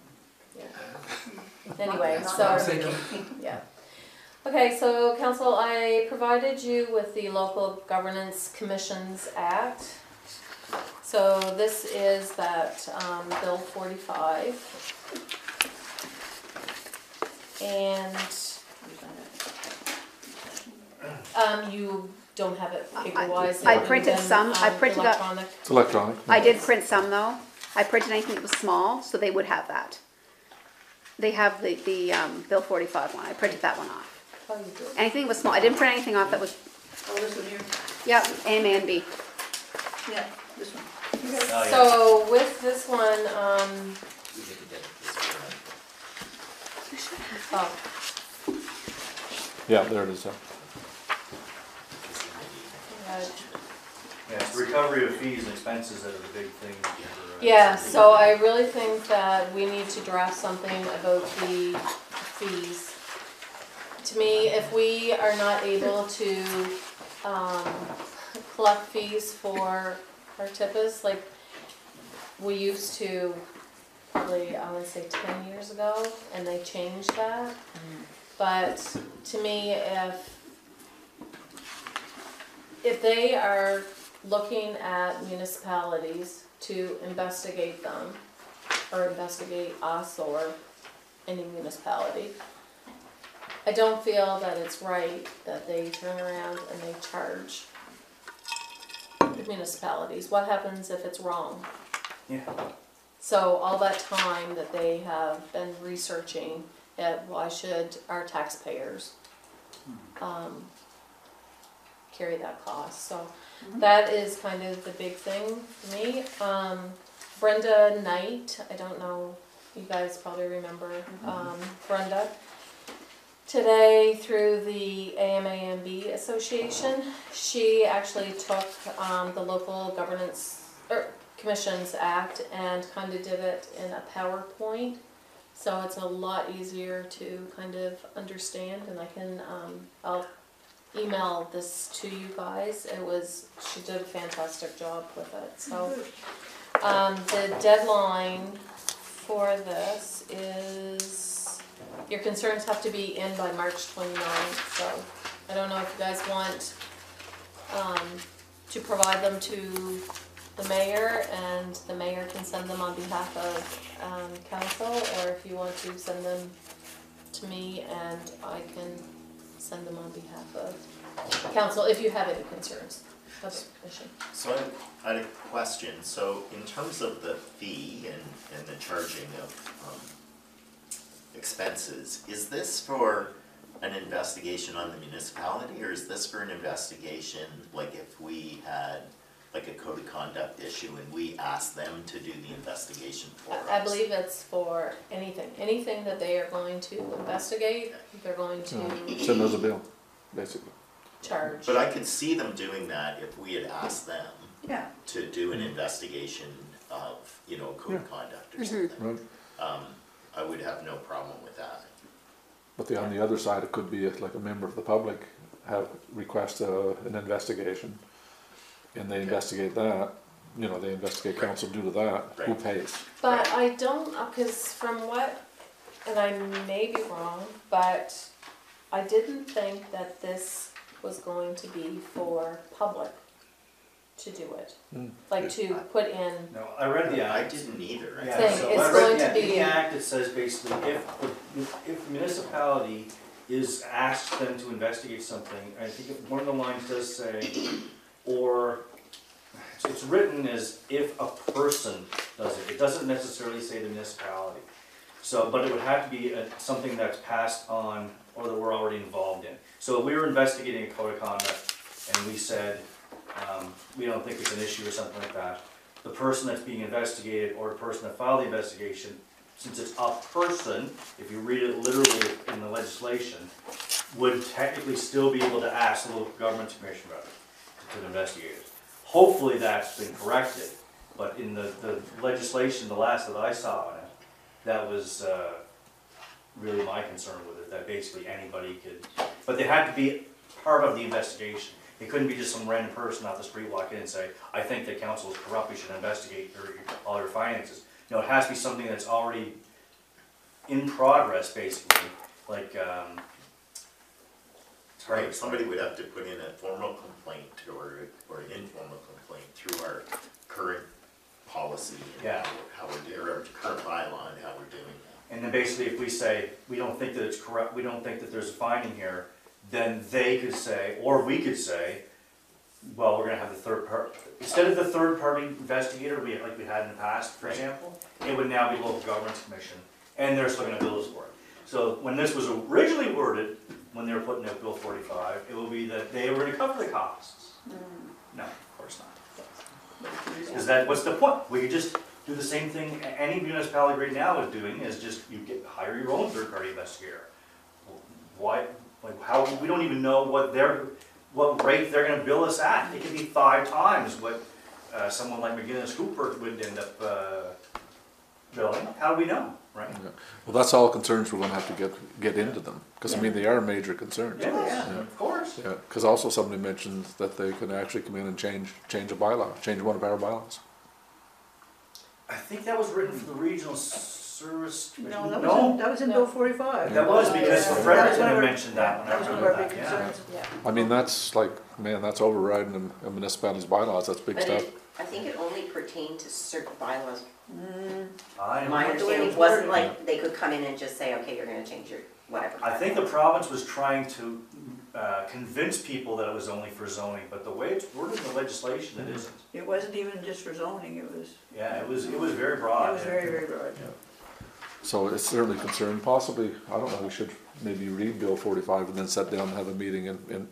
Yeah. Anyway, Not- so. not thinking. Yeah. Okay, so council, I provided you with the Local Governance Commissions Act. So this is that Bill 45. And you don't have it paper-wise. I it printed would've been, some. I printed up- electronic. It's electronic. I did print some though. I printed anything that was small, so they would have that. They have the Bill 45 one. I printed that one off. Oh, you did. Anything that was small. I didn't print anything off that was, Oh, this one here, yep, A and B. yeah, this one. Oh, yeah. So with this one, We didn't get this one. oh, Yeah, there it is. yeah, Yeah, it's recovery of fees and expenses that are the big thing. yeah, so I really think that we need to draft something about the fees. To me, if we are not able to, collect fees for our TIPAs, like we used to, probably, I would say 10 years ago, and they changed that. But to me, if they are looking at municipalities to investigate them, or investigate us or any municipality, I don't feel that it's right that they turn around and they charge the municipalities. What happens if it's wrong? Yeah. So all that time that they have been researching it, why should our taxpayers carry that cost? So that is kind of the big thing for me. Brenda Knight, I don't know, you guys probably remember Brenda. Today, through the AMAMB Association, she actually took the Local Governance Commissions Act and kind of did it in a PowerPoint. So it's a lot easier to kind of understand, and I can, I'll email this to you guys. She did a fantastic job with it. So the deadline for this is, your concerns have to be in by March 29th, so I don't know if you guys want to provide them to the mayor, and the mayor can send them on behalf of council, or if you want to send them to me and I can send them on behalf of council, if you have any concerns. That's the issue. So I had a question. So in terms of the fee and the charging of expenses, is this for an investigation on the municipality, or is this for an investigation, like if we had like a code of conduct issue and we asked them to do the investigation for us? I believe it's for anything that they are going to investigate, they're going to Send us a bill, basically. charge. But I could see them doing that if we had asked them Yeah, to do an investigation of, you know, code of conduct or something. Right. I would have no problem with that. But on the other side, it could be like a member of the public request an investigation, and they investigate that, they investigate council due to that, who Right. pays? But I don't, because from what, and I may be wrong, but I didn't think that this was going to be for public to do it. Like to put in, No, I read the I act. didn't either. Yeah, Thing, so it's I read going the to act. In be- the act, it says basically if the municipality is asked them to investigate something, I think one of the lines does say, or, it's written as if a person does it. It doesn't necessarily say the municipality. So, but it would have to be something that's passed on or that we're already involved in. So if we were investigating a code of conduct and we said, we don't think it's an issue or something like that, the person that's being investigated or the person that filed the investigation, since it's a person, if you read it literally in the legislation, would technically still be able to ask the local government commission about it, to investigate it. Hopefully that's been corrected, but in the legislation, the last that I saw on it, that was really my concern with it, that basically anybody could, but they had to be part of the investigation. It couldn't be just some random person off the street walk in and say, I think the council is corrupt, we should investigate all their finances. No, it has to be something that's already in progress, basically, like, Right, somebody would have to put in a formal complaint or an informal complaint through our current policy and Yeah. how we're doing, our current bylaw and how we're doing that. and then basically if we say, we don't think that it's corrupt, we don't think that there's a finding here, then they could say, or we could say, well, we're gonna have the third part, instead of the third party investigator, like we had in the past, for example, it would now be local government commission, and they're still gonna bill us for it. So when this was originally worded, when they were putting out Bill 45, it will be that they were gonna cover the costs. No, of course not. Is that, what's the point? We could just do the same thing any municipality right now is doing, is just hire your own third party investigator. Why, like how, we don't even know what rate they're gonna bill us at. It could be 5 times what someone like McGinnis Cooper would end up billing. How do we know, right? Yeah. Well, that's all concerns we're gonna have to get into them, because I mean, they are major concerns. Yes, Yeah. of course. Yeah, because also somebody mentioned that they can actually come in and change a bylaw, change one of our bylaws. I think that was written for the regional service commission. No, No, that was in Bill 45. that was because Yeah. Fredericton That had was mentioned that when I That was read one of our that, big yeah. concerns. Yeah. I mean, that's like, man, that's overriding a municipality's bylaws, that's big But stuff. I think it only pertained to certain bylaws. I My know. understanding wasn't like they could come in and just say, okay, you're gonna change your whatever. I think the province was trying to convince people that it was only for zoning, but the way it's worded in the legislation, it isn't. It wasn't even just for zoning, it was Yeah, it was very broad. very, very broad. So it's certainly a concern, possibly, I don't know, we should maybe read Bill 45 and then sit down and have a meeting and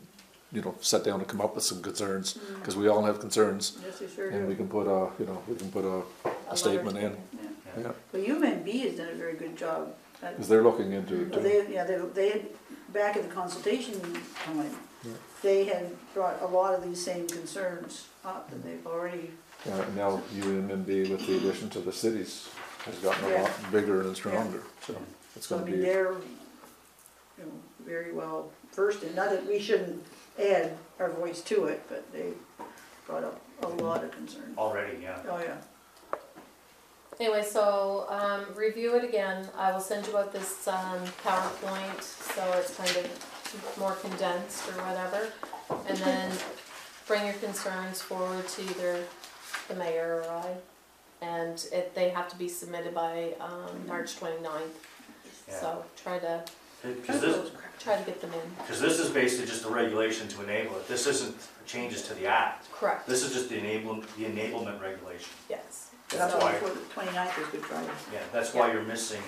you know, sit down and come up with some concerns, because we all have concerns, Yes, they sure and we do. can put a statement in, Yeah. yeah, But UMB has done a very good job. because they're looking into it Well, too. they had, back at the consultation time, Yeah. they had brought a lot of these same concerns up, and they've already, And now UMB with the addition to the cities has gotten a Yeah. lot bigger and stronger, so it's so I gonna mean, be, they're, you know, very well versed in, not that we shouldn't add our voice to it, but they brought up a lot of concerns. Already, yeah. Oh, yeah. Anyway, so, review it again. I will send you out this, PowerPoint, so it's kind of more condensed or whatever. And then bring your concerns forward to either the mayor or I. And they have to be submitted by, March 29th. Yeah. So try to Because get them in. this is basically just a regulation to enable it. This isn't changes to the act. Correct, This is just the enablement regulation. yes. That's So why- before the 29th is Good Friday. Yeah, that's why you're missing,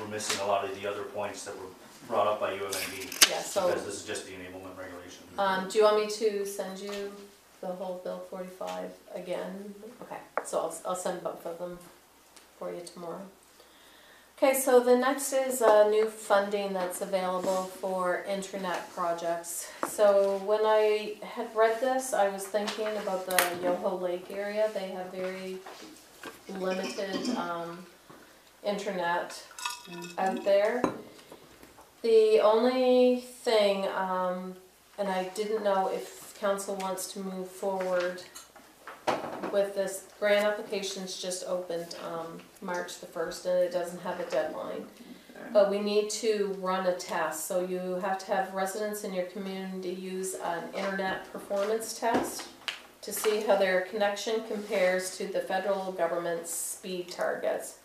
we're missing a lot of the other points that were brought up by UMND. Yeah, so, Because this is just the enablement regulation. do you want me to send you the whole Bill 45 again? Okay, so I'll send both of them for you tomorrow. Okay, so the next is new funding that's available for internet projects. So when I had read this, I was thinking about the Yoho Lake area. They have very limited internet out there. The only thing, and I didn't know if council wants to move forward with this, grant application's just opened March the 1st and it doesn't have a deadline. But we need to run a test, so you have to have residents in your community use an internet performance test to see how their connection compares to the federal government's speed targets.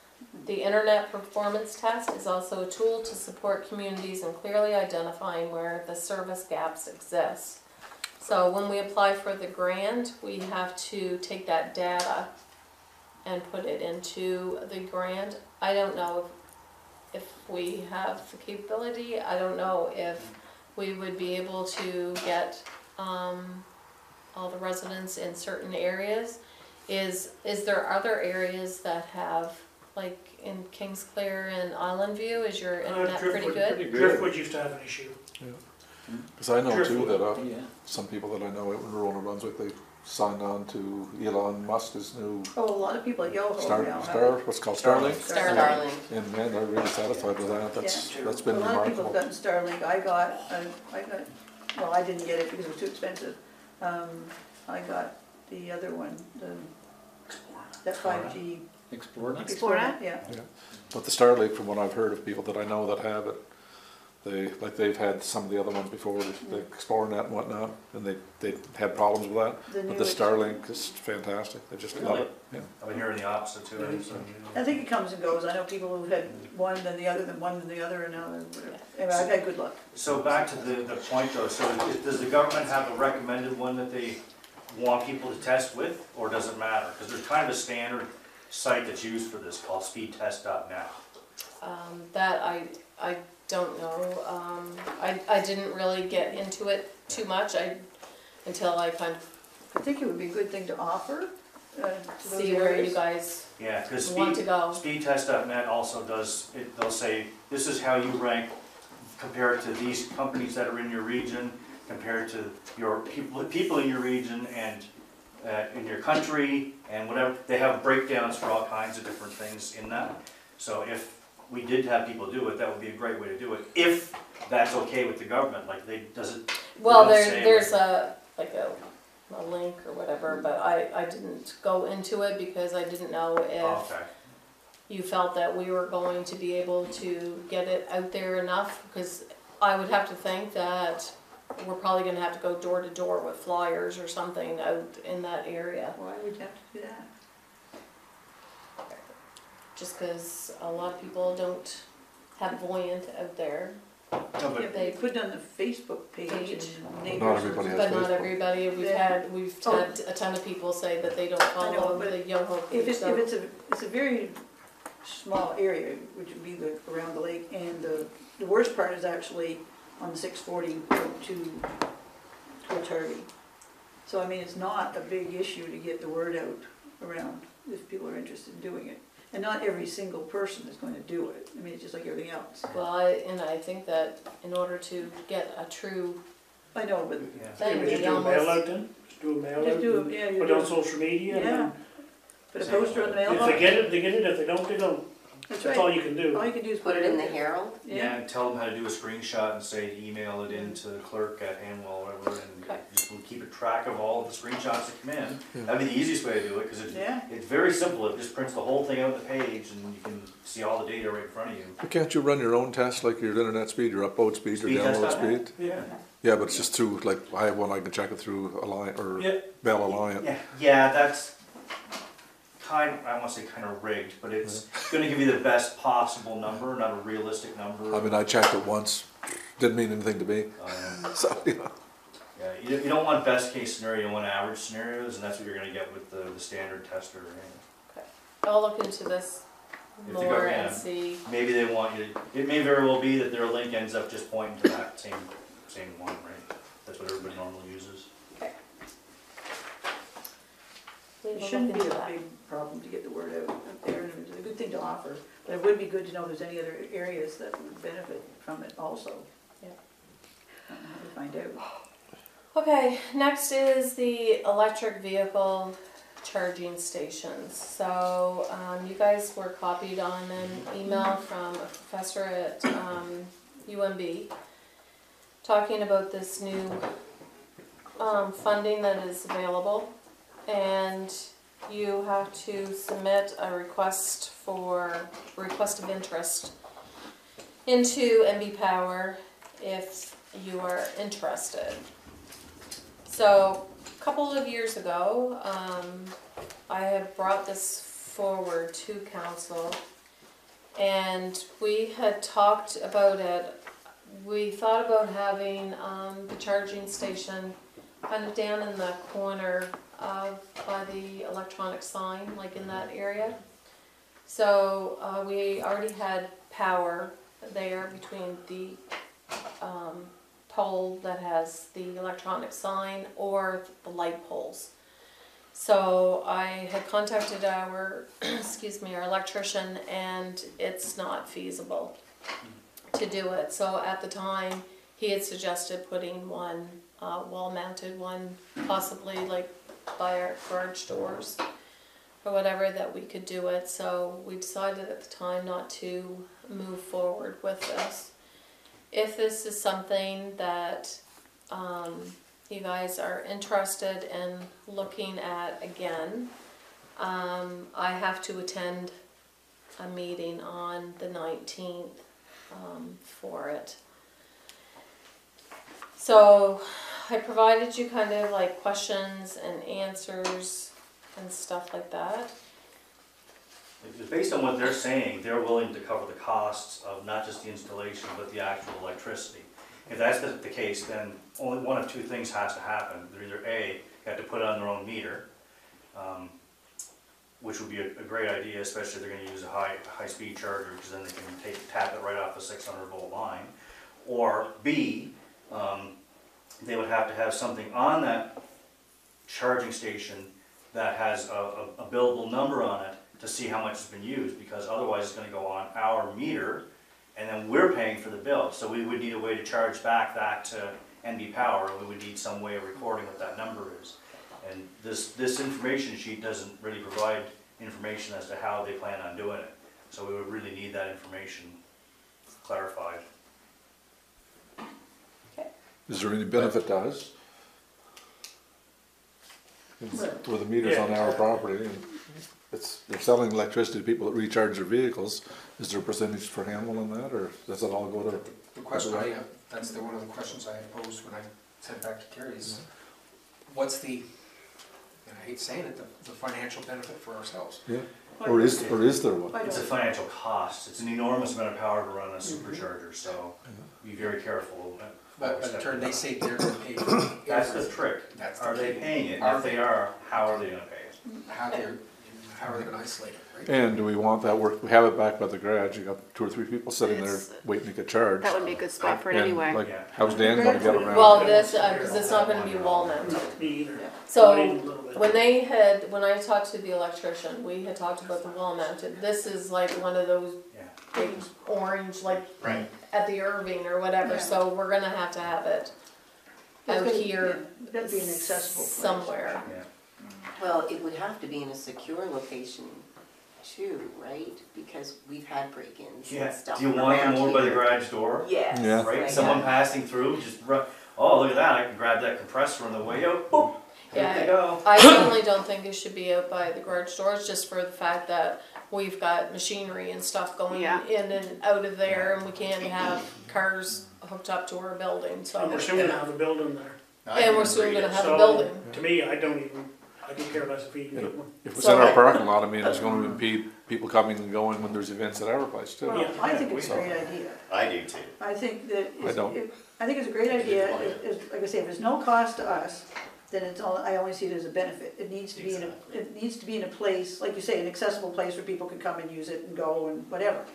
The internet performance test is also a tool to support communities in clearly identifying where the service gaps exist. So when we apply for the grant, we have to take that data and put it into the grant. I don't know if we have the capability. I don't know if we would be able to get all the residents in certain areas. Is there other areas that have, like in Kingsclear and Island View, is your internet pretty good? Driftwood used to have an issue. Because I know too that Yeah. some people that I know out in rural New Brunswick, they signed on to Elon Musk's new Oh, a lot of people at Yoho now have Star, it. what's it called, Starlink? Starlink. And man, they're really satisfied with that. That's been A lot of people remarkable. have gotten Starlink. I got, well, I didn't get it because it was too expensive. I got the other one, that 5G. Explore that? Explornet? Yeah. But the Starlink, from what I've heard of people that I know that have it, they've had some of the other ones before, the Xplornet and whatnot, and they had problems with that. The But new the Starlink is fantastic. They just love it. Yeah. I've been hearing the opposite too. So, I think it comes and goes. I know people who've had one, then the other, then one, then the other, and now they're whatever. Anyway, I've had good luck. So back to the point though, so does the government have a recommended one that they want people to test with, or does it matter? Because there's kind of a standard site that's used for this called speedtest.net. That I don't know. I didn't really get into it too much until I kind of I think it would be a good thing to offer to those see where you areas. guys Yeah, because want to go. speedtest.net also does, they'll say, this is how you rank compared to these companies that are in your region, compared to your people in your region and in your country and whatever. They have breakdowns for all kinds of different things in that. So if we did have people do it, that would be a great way to do it, if that's okay with the government, like does it? Well, they don't say there's a link or whatever, but I didn't go into it because I didn't know if Okay. you felt that we were going to be able to get it out there enough, because I would have to think that we're probably gonna have to go door to door with flyers or something out in that area. Why would you have to do that? Just because a lot of people don't have Voyant out there, No, Yeah, but but you put it on the Facebook page Page. and neighbors. Not everybody has but not Facebook. everybody. We've Yeah. had a ton of people say that they don't follow but the Yoho If page. it's, So it's a very small area, which would be around the lake, and the worst part is actually on the 640 towards Harvey. So I mean, it's not a big issue to get the word out around if people are interested in doing it. And not every single person is going to do it. I mean, it's just like everything else. well, I think that in order to get a true I know, but yeah. thing, Maybe just we do a mail almost out then, just do a mail out. just do and it, yeah, you Put do it on it. social media and Yeah. then, Put a poster on the if mailbox. they get it, they get it, if they don't, they don't. That's That's all right. you can do. All you can do is Put it in the out there. Herald. Yeah, and tell them how to do a screenshot and say email it in to the clerk at Hanwell or whatever, and Okay. just we'll keep a track of all of the screenshots that come in. That'd be the easiest way to do it, because Yeah. it's very simple. It just prints the whole thing out on the page and you can see all the data right in front of you. But can't you run your own tests, like your internet speed, your upload speed, your download Speedtest.net? speed? Yeah. Yeah, but it's just through, like, I have one, I can check it through Alliant, or Yeah. Bell Alliant. Yeah, that's I don't want to say kind of rigged, but it's gonna give you the best possible number, not a realistic number. I mean, I checked it once, didn't mean anything to me, so, you know. Yeah, you don't want best case scenario, you want average scenarios, and that's what you're gonna get with the standard tester. I'll look into this If they go, more yeah. and see. Maybe they want you, it may very well be that their link ends up just pointing to that same one, right? That's what everybody normally uses. We will It look shouldn't be into a that. big problem to get the word out there, and it's a good thing to offer. But it would be good to know if there's any other areas that would benefit from it also. Yeah. I don't know how to find out. Okay, next is the electric vehicle charging stations. So you guys were copied on an email from a professor at UMB talking about this new funding that is available, and you have to submit a request of interest into MB Power if you are interested. So, a couple of years ago, I had brought this forward to council, and we had talked about it. We thought about having the charging station kind of down in the corner by the electronic sign, like in that area. So we already had power there between the pole that has the electronic sign or the light poles. So I had contacted our, excuse me, our electrician, and it's not feasible to do it. So at the time, he had suggested putting one wall-mounted one, possibly like by our garage doors or whatever, that we could do it. So we decided at the time not to move forward with this. If this is something that you guys are interested in looking at again, I have to attend a meeting on the 19th for it. So I provided you kind of like questions and answers and stuff like that. Based on what they're saying, they're willing to cover the costs of not just the installation, but the actual electricity. If that's the case, then only one of two things has to happen. They're either A, you have to put it on their own meter, which would be a great idea, especially if they're gonna use a high-speed charger, because then they can tap it right off the 600-volt line. Or B, they would have to have something on that charging station that has a billable number on it to see how much has been used, because otherwise it's going to go on our meter, and then we're paying for the bill. So we would need a way to charge back that to NB Power, and we would need some way of recording what that number is. And this information sheet doesn't really provide information as to how they plan on doing it. So we would really need that information clarified. Is there any benefit to us? With the meters on our property, and they're selling electricity to people that recharge their vehicles. Is there a percentage for Hamel in that, or does it all go to? The question that's one of the questions I had posed when I sent back to Terry is, what's the, and I hate saying it, the financial benefit for ourselves? Yeah. Or is there one? It's a financial cost. It's an enormous amount of power to run a supercharger, so be very careful. But in turn, they say they're going to pay for it. That's the trick. Are they paying it? And if they are, how are they going to pay it? How are they going to isolate it, right? And do we want that work? We have it back by the garage. You got 2 or 3 people sitting there waiting to get charged. That would be a good spot for it And, anyway. like, how's Dan going to get around? Well, this, because it's not gonna be wall mounted. Me either. So, Not even a little bit. when I talked to the electrician, we had talked about the wall mounted. This is like one of those Yeah. big orange, like Right. at the Irving or whatever, Yeah. so we're gonna have to have it That's out gonna- here yeah, that'd be an accessible place. somewhere. Yeah. Well, it would have to be in a secure location too, right? Because we've had break-ins Yeah. and stuff Do you want them around over by the here. garage door? Yes. Yeah. Right? like Someone that. passing through, just run. Oh, look at that! I can grab that compressor on the way out. Boop. There they go. I certainly don't think it should be out by the garage doors, just for the fact that we've got machinery and stuff going Yeah. in and out of there, and we can't have cars hooked up to our building, so. And we're soon gonna have a building there. And we're soon gonna have a So, building. to me, I could care less if we can get one. If it's in our parking lot, I mean, it's going to impede people coming and going when there's events at our place too. Well, I think it's a great idea. I do too. I think that, I don't. I think it's a great idea, like I say, if there's no cost to us, then I only see it as a benefit. It needs to be it needs to be in a place, like you say, an accessible place where people can come and use it and go and whatever.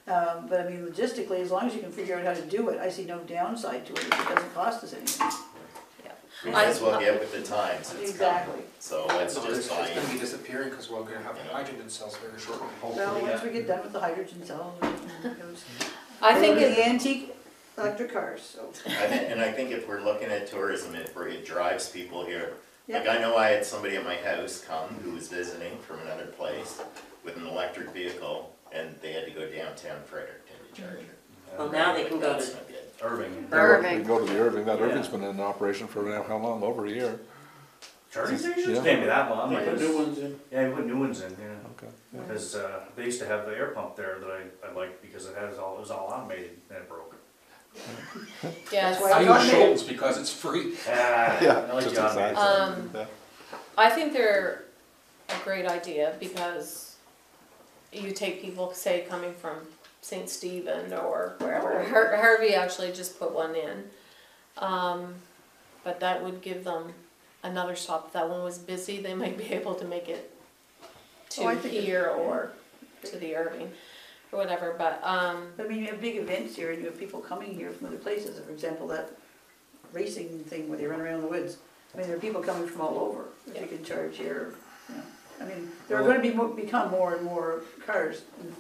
But I mean, logistically, as long as you can figure out how to do it, I see no downside to it if it doesn't cost us anything. We might as well get with the times. It's Exactly. coming. So let's No, just it's buy going to be in. disappearing because we're going to have hydrogen cells very shortly, Well, hopefully. once we get done with the hydrogen cells, I think the it, antique electric cars, so. And I think if we're looking at tourism, it drives people here. Like Yeah. I know I had somebody at my house come who was visiting from another place with an electric vehicle, and they had to go downtown Fredericton to charge it. Well, now they can go That's to, not good. Irving. Irving. We go to the Irving. That Yeah. Irving's been in operation for now, how long? Over a year. Charging stations? Yeah. Can't be that long. They Like put this. new ones in. Yeah, we put new ones in. Yeah. Okay. Yeah. Because they used to have the air pump there that I liked because it was all automated and it broke. yeah, That's why I I use got it. Schultz because it's free. Yeah, I like just the automated. exactly. Yeah. I think they're a great idea because you take people, say, coming from St. Stephen or wherever. Harvey actually just put one in. But that would give them another stop. If that one was busy, they might be able to make it to Oh, I think here or to the Irving or whatever. But I mean, you have big events here and you have people coming here from other places. For example, that racing thing where they run around the woods. I mean, there are people coming from all over, if you can charge here, you know. I mean, there are gonna become more and more cars in,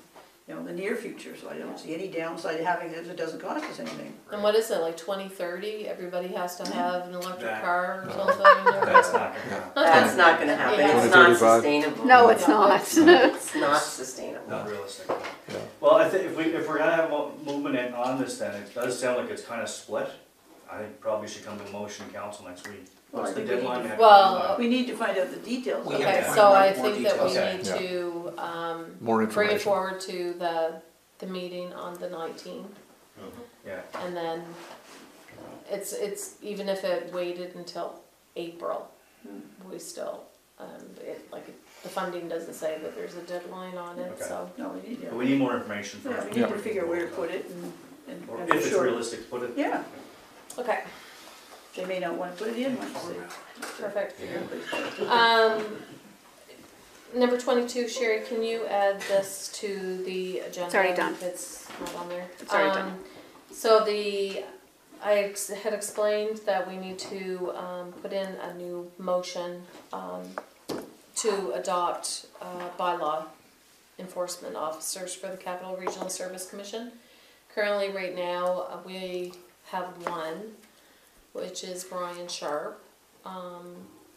you know, the near future, so I don't see any downside to having it if it doesn't cost us anything. And what is it, like 2030, everybody has to have an electric That- car or no. something? That's not gonna happen. That's not gonna happen, Yeah. it's not 2035. sustainable. No, it's not. It's not sustainable. Not realistic. Yeah. Well, I think if we're gonna have movement in on this, then it does sound like it's kind of split. I think probably should come to a motion council next week. Well, What's I the think we need deadline? to- We have Well, We need to find out the details. We of have Okay, it. to find so out I more think that we details. need Yeah. to, More bring it information. forward to the meeting on the 19th. Yeah. And then it's, even if it waited until April, we still, the funding doesn't say that there's a deadline on it, Okay. so. No, we need, But we need more information yeah, first. we need to figure where to put it and Or and if for it's sure. realistic, to put it. Yeah, Okay, they may not wanna put it in once they. perfect. Yeah. Number 22, Sherry, can you add this to the agenda? It's already done. If it's not on there. It's already done. So I had explained that we need to put in a new motion to adopt bylaw enforcement officers for the Capital Regional Service Commission. Currently, right now, we have one, which is Brian Sharp.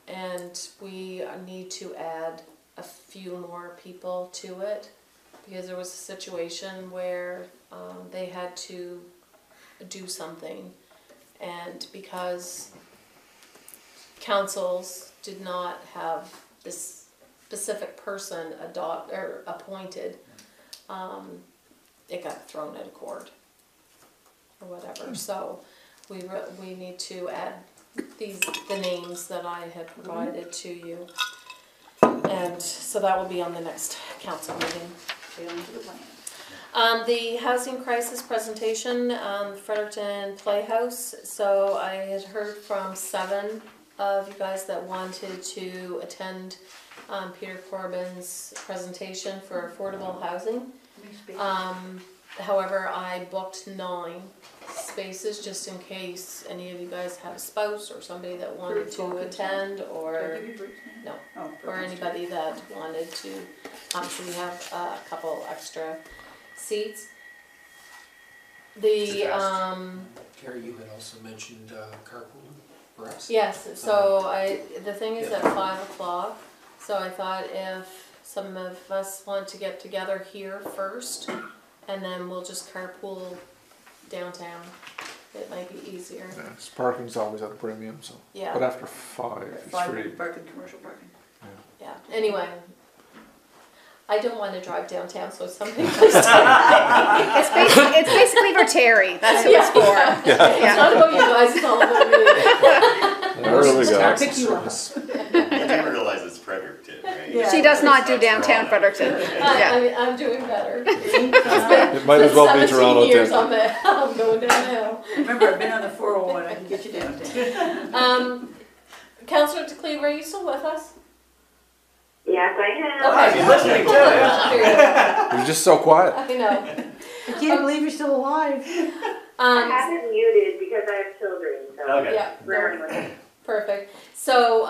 And we need to add a few more people to it because there was a situation where they had to do something, and because councils did not have this specific person appointed, it got thrown out of court or whatever. So we need to add the names that I had provided to you. And so that will be on the next council meeting. Stay on to the plan. The housing crisis presentation, Fredericton Playhouse. So I had heard from 7 of you guys that wanted to attend Peter Corbin's presentation for affordable housing. However, I booked 9 spaces just in case any of you guys have a spouse or somebody that wanted to attend, or no, or anybody that wanted to. So we have a couple extra seats. Terry, you had also mentioned carpool for us. Yes, so the thing is at 5 o'clock, so I thought if some of us want to get together here first, and then we'll just carpool downtown. It might be easier. Yeah, parking's always at a premium, so. Yeah. But after 5, it's 5 free. parking, commercial parking. Yeah, anyway. I don't want to drive downtown, so somebody please tell me. It's basically for Terry, that's who it's for. It's not about you guys, it's all about me. There we go. Pick you up. I didn't realize it's Fredericton, right? Yeah. She does not do downtown Fredericton. Yeah. I'm doing better. It might as well be Toronto, 17 years too. I'm going downhill. Remember, I've been on the 401, I can get you downtown. Councillor DeCleve, are you still with us? Yes, I am. Okay. You're listening to You're just so quiet. I know. I can't believe you're still alive. I have it muted because I have children, so. Okay. Yeah, Rarely. perfect. So,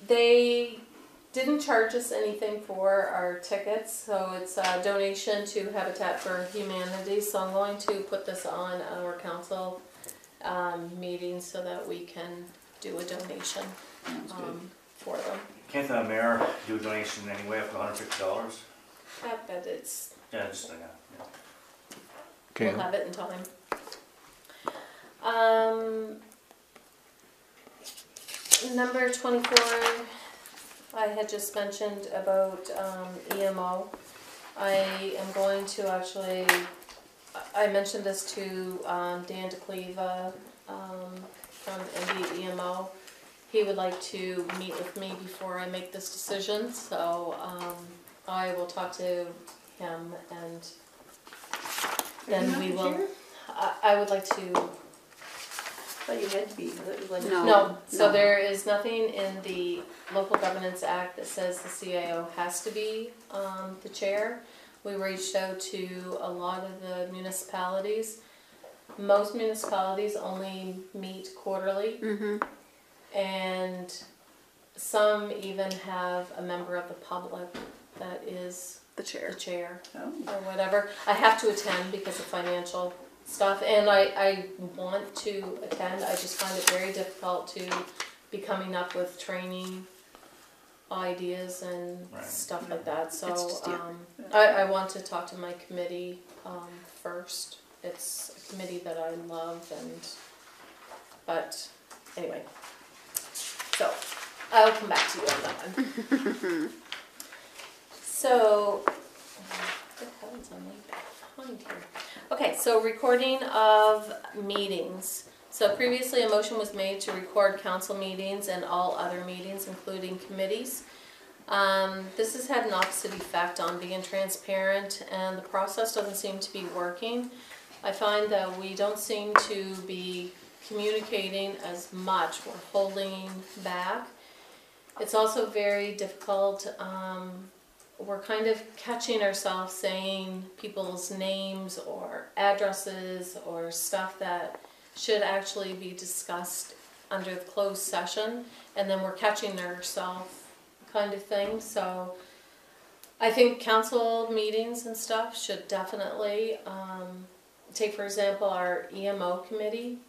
they didn't charge us anything for our tickets, so it's a donation to Habitat for Humanity. So I'm going to put this on our council meeting so that we can do a donation for them. Can't the mayor do a donation anyway up to $150? I bet it's, Yeah, just like that. we'll have it in time. Number 24, I had just mentioned about EMO. I am going to actually, I mentioned this to Dan DeCleva from ND EMO. He would like to meet with me before I make this decision, so I will talk to him, and then we will. I would like to. But you had to be, that was like. No, so there is nothing in the Local Governance Act that says the CAO has to be the chair. We reached out to a lot of the municipalities. most municipalities only meet quarterly, Mm-hmm. and some even have a member of the public that is The the chair. chair Oh, or whatever. I have to attend because of financial stuff, and I want to attend. I just find it very difficult to be coming up with training ideas and Right. stuff like that. So It's just, yeah. I want to talk to my committee first. It's a committee that I love, but anyway. So I'll come back to you on that one. So, what the hell is on my behind here? Okay, so recording of meetings. So previously a motion was made to record council meetings and all other meetings, including committees. This has had an opposite effect on being transparent, and the process doesn't seem to be working. I find that we don't seem to be communicating as much. We're holding back. It's also very difficult. We're kind of catching ourselves saying people's names or addresses or stuff that should actually be discussed under the closed session, and then we're catching ourselves kind of thing. So I think council meetings and stuff should definitely take, for example, our EMO committee.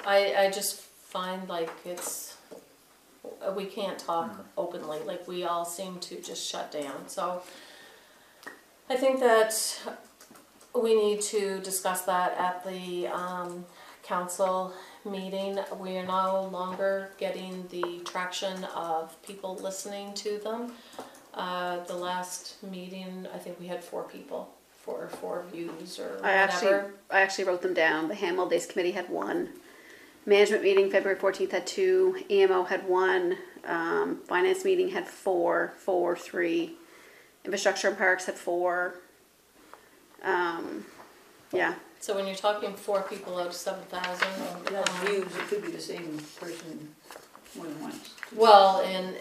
I just find like we can't talk openly, like we all seem to just shut down. So I think that we need to discuss that at the council meeting. We are no longer getting the traction of people listening to them. The last meeting, I think we had 4 people, 4 views or whatever. I actually wrote them down. The Hamel Days Committee had 1. Management meeting February 14th had 2. EMO had 1. Finance meeting had 4. 3. Infrastructure and Parks had 4. Yeah. So when you're talking 4 people out of 7,000, that's views, it could be the same person more than once. well, and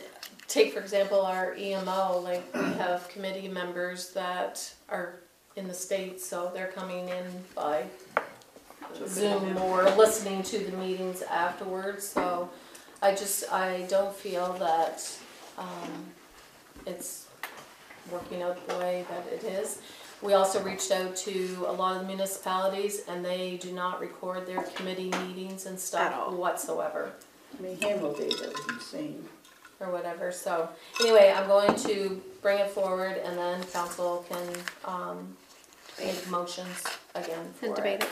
take for example our EMO, like we have committee members that are in the States, so they're coming in by Zoom or listening to the meetings afterwards. So I don't feel that it's working out the way that it is. We also reached out to a lot of the municipalities, and they do not record their committee meetings and At stuff all. whatsoever. I mean, Hamel Days, that was insane. Or whatever. So anyway, I'm going to bring it forward, and then council can make motions again for And debate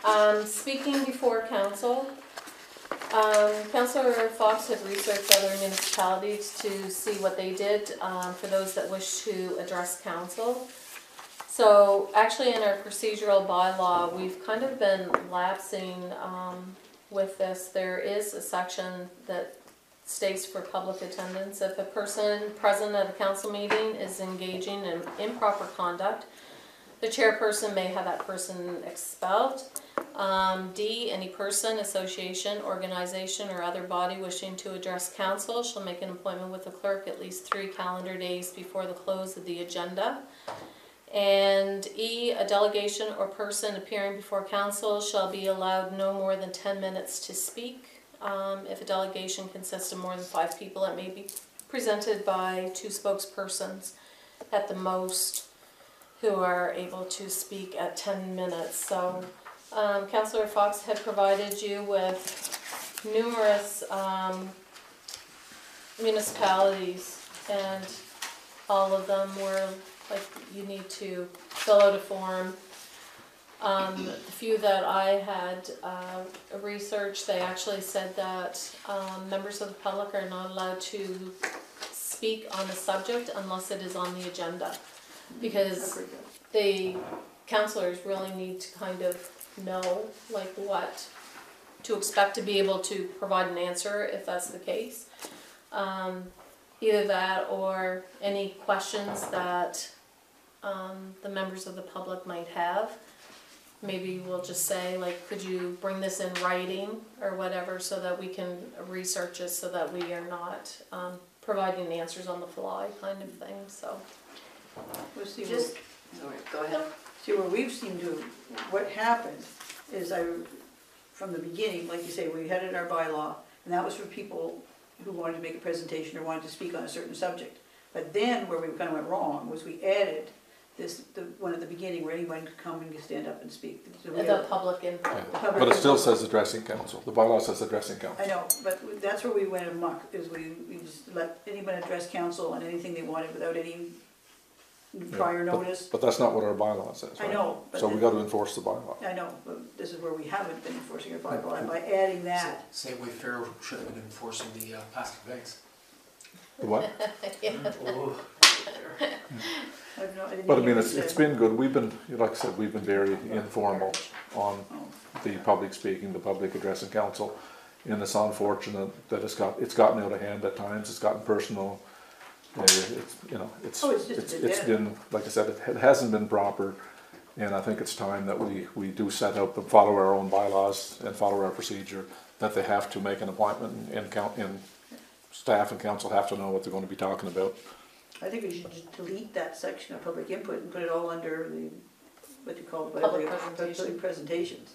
it. Speaking before council, Councillor Fox had researched other municipalities to see what they did for those that wish to address council. So actually in our procedural bylaw, we've kind of been lapsing with this. There is a section that states for public attendance, if a person present at a council meeting is engaging in improper conduct, the chairperson may have that person expelled. D, any person, association, organization, or other body wishing to address council shall make an appointment with the clerk at least 3 calendar days before the close of the agenda. And E, a delegation or person appearing before council shall be allowed no more than 10 minutes to speak. If a delegation consists of more than 5 people, it may be presented by 2 spokespersons at the most, who are able to speak at 10 minutes. So Councillor Fox had provided you with numerous municipalities, and all of them were like, you need to fill out a form. The few that I had researched, they actually said that members of the public are not allowed to speak on the subject unless it is on the agenda, because the councillors really need to kind of know like what to expect to be able to provide an answer if that's the case. Either that or any questions that the members of the public might have. Maybe we'll just say, like, could you bring this in writing or whatever, so that we can research it, so that we are not providing answers on the fly kind of thing. So We'll see. Just, sorry, go ahead. See, where we've seemed to, what happened is from the beginning, like you say, we had it in our bylaw, and that was for people who wanted to make a presentation or wanted to speak on a certain subject. But then where we kind of went wrong was we added the one at the beginning where anyone could come and stand up and speak. So we The have- public input. Yeah. But it still says addressing council, the bylaw says addressing council. I know, but that's where we went amok, is we just let anyone address council on anything they wanted without any prior Yeah, notice. But that's not what our bylaw says, I right? know, but So we the- gotta enforce the bylaw. I know, but this is where we haven't been enforcing our bylaw, and by adding that, Same way Pharaoh should have been enforcing the plastic bags. The what? Ooh. I don't know, I didn't But I hear mean, what it's you it's said. been good, we've been, like I said, we've been very informal on Oh. the public speaking, the public addressing council. And it's unfortunate that it's gotten out of hand at times, it's gotten personal. It's, you know, Oh, it's just a bit it's bad. been, like I said, it hasn't been proper. And I think it's time that we do set up and follow our own bylaws and follow our procedure, that they have to make an appointment and staff and council have to know what they're gonna be talking about. I think we should just delete that section of public input and put it all under the, what you call it, Public whatever, presentation. public presentations.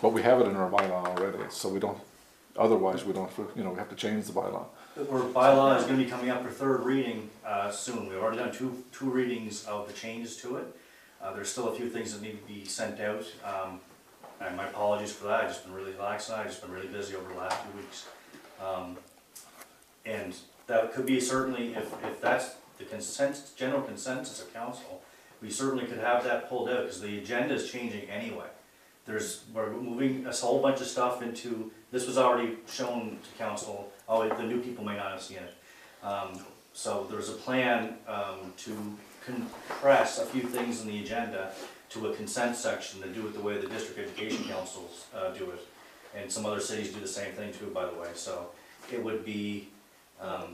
But we have it in our bylaw already, so we don't, otherwise we don't, you know, we have to change the bylaw. Our bylaw is gonna be coming up for third reading, soon. We've already done two readings of the changes to it. There's still a few things that need to be sent out, and my apologies for that. I've just been really lax and I've just been really busy over the last few weeks. And that could be certainly, if that's the general consensus of council, we certainly could have that pulled out, because the agenda is changing anyway. We're moving a whole bunch of stuff into, this was already shown to council, the new people may not have seen it. So there's a plan to compress a few things in the agenda to a consent section, to do it the way the district education councils do it. And some other cities do the same thing too, by the way. So it would be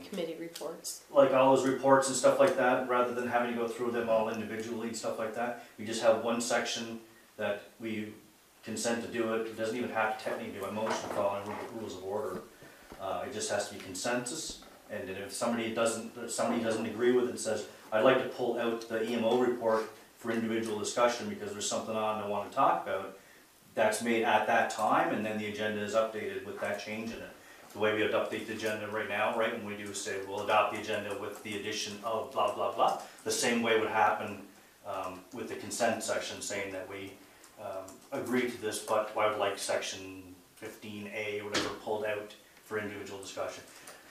Committee reports. like all those reports and stuff like that, rather than having to go through them all individually and stuff like that. We just have one section that we consent to do it. It doesn't even have to technically be a motion following rules of order. It just has to be consensus. And then if somebody doesn't agree with it and says, I'd like to pull out the EMO report for individual discussion because there's something on I want to talk about, that's made at that time, and then the agenda is updated with that change in it. The way we have to update the agenda right now, right, when we do say we'll adopt the agenda with the addition of blah, blah, blah, the same way would happen with the consent section, saying that we agree to this, but I would like section 15A or whatever pulled out for individual discussion.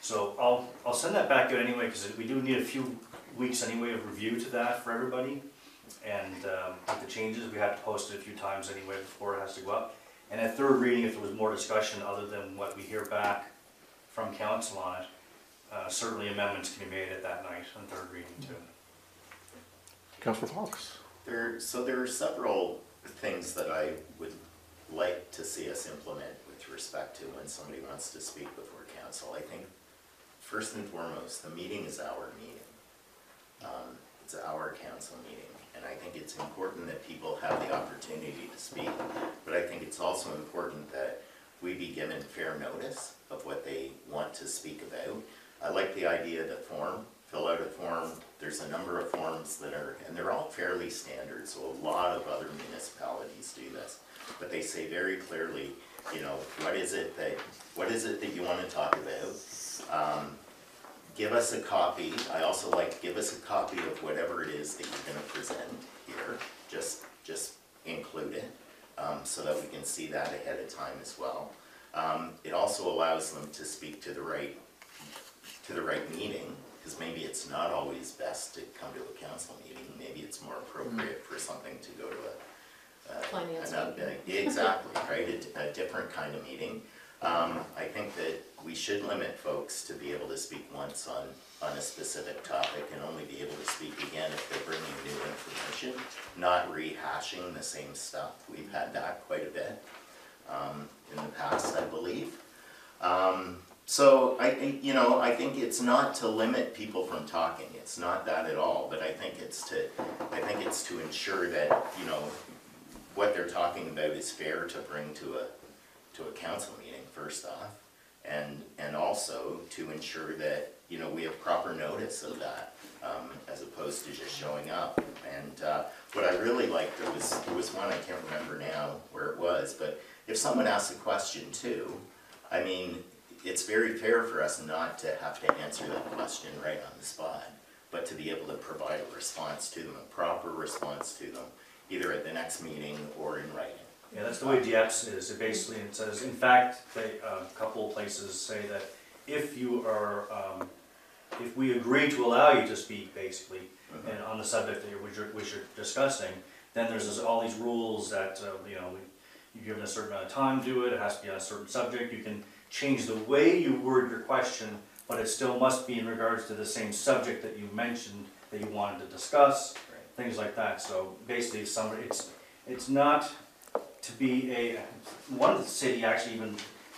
So I'll send that back out anyway, because we do need a few weeks anyway of review to that for everybody. And with the changes, we have to post it a few times anyway before it has to go up. And at third reading, if there was more discussion other than what we hear back from council on it, certainly amendments can be made at that night on third reading too. Councillor Fox? So there are several things that I would like to see us implement with respect to when somebody wants to speak before council. I think first and foremost, the meeting is our meeting. It's our council meeting, and I think it's important that people have the opportunity to speak, but I think it's also important that we be given fair notice of what they want to speak about. I like the idea of the form, fill out a form. There's a number of forms that are, and they're all fairly standard, so a lot of other municipalities do this, but they say very clearly, you know, what is it that you want to talk about? Give us a copy. I also like give us a copy of whatever it is that you're going to present here. Just include it so that we can see that ahead of time as well. It also allows them to speak to the right meeting, because maybe it's not always best to come to a council meeting. Maybe it's more appropriate for something to go to Finance meeting. exactly, right? A different kind of meeting. I think that we should limit folks to be able to speak once on a specific topic and only be able to speak again if they're bringing new information, not rehashing the same stuff. We've had that quite a bit in the past, I believe. So I think it's not to limit people from talking. It's not that at all. But I think it's to ensure that, you know, what they're talking about is fair to bring to a council meeting first off, and also to ensure that, you know, we have proper notice of that, as opposed to just showing up. And what I really liked, there was one, I can't remember now where it was, but if someone asks a question too, I mean, it's very fair for us not to have to answer that question right on the spot, but to be able to provide a response to them, a proper response to them, either at the next meeting or in writing. Yeah, that's the way DX is. It basically, it says, in fact, a couple of places say that if you are, if we agree to allow you to speak, basically, and on the subject that which you're discussing, then there's all these rules that, you know, you're given a certain amount of time to do it, it has to be on a certain subject, you can change the way you word your question, but it still must be in regards to the same subject that you mentioned that you wanted to discuss, things like that. So basically, it's not to be a, one of the city actually even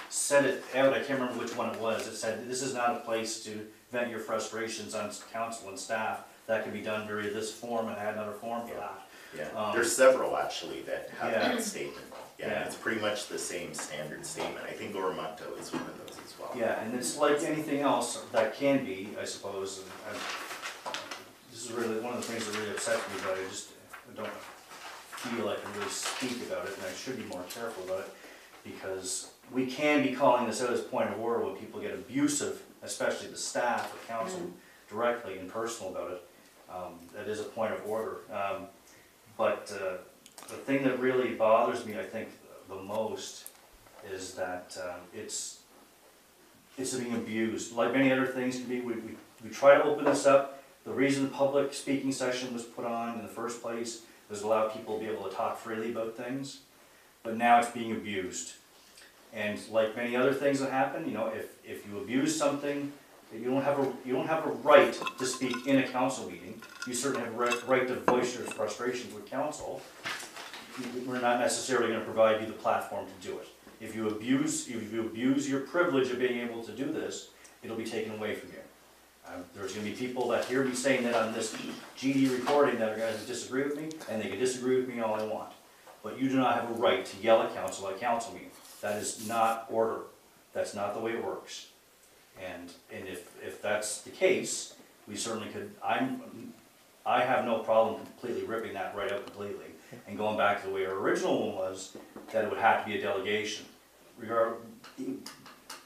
said it out, I can't remember which one it was, it said, this is not a place to vent your frustrations on council and staff, that can be done via this form, and I had another form for that. Yeah, there's several actually that have Yeah. that statement. Yeah, it's pretty much the same standard statement. I think Oromonto is one of those as well. Yeah, and it's like anything else that can be, I suppose, and this is really one of the things that really upsets me, but I don't feel I can really speak about it, and I should be more careful about it, because we can be calling this out as point of order when people get abusive, especially the staff or council directly and personal about it. That is a point of order. But the thing that really bothers me, I think, the most is that it's being abused. Like many other things can be, we try to open this up. The reason the public speaking session was put on in the first place was to allow people to be able to talk freely about things. But now it's being abused. And like many other things that happen, you know, if you abuse something, you don't have a right to speak in a council meeting. You certainly have a right to voice your frustrations with council. We're not necessarily going to provide you the platform to do it. If you abuse your privilege of being able to do this, it'll be taken away from you. There's going to be people that hear me saying that on this GD recording that are going to disagree with me, and they can disagree with me all they want. But you do not have a right to yell at council at a council meeting. That is not order. That's not the way it works. And if that's the case, we certainly could, I have no problem completely ripping that right out completely and going back to the way our original one was, that it would have to be a delegation.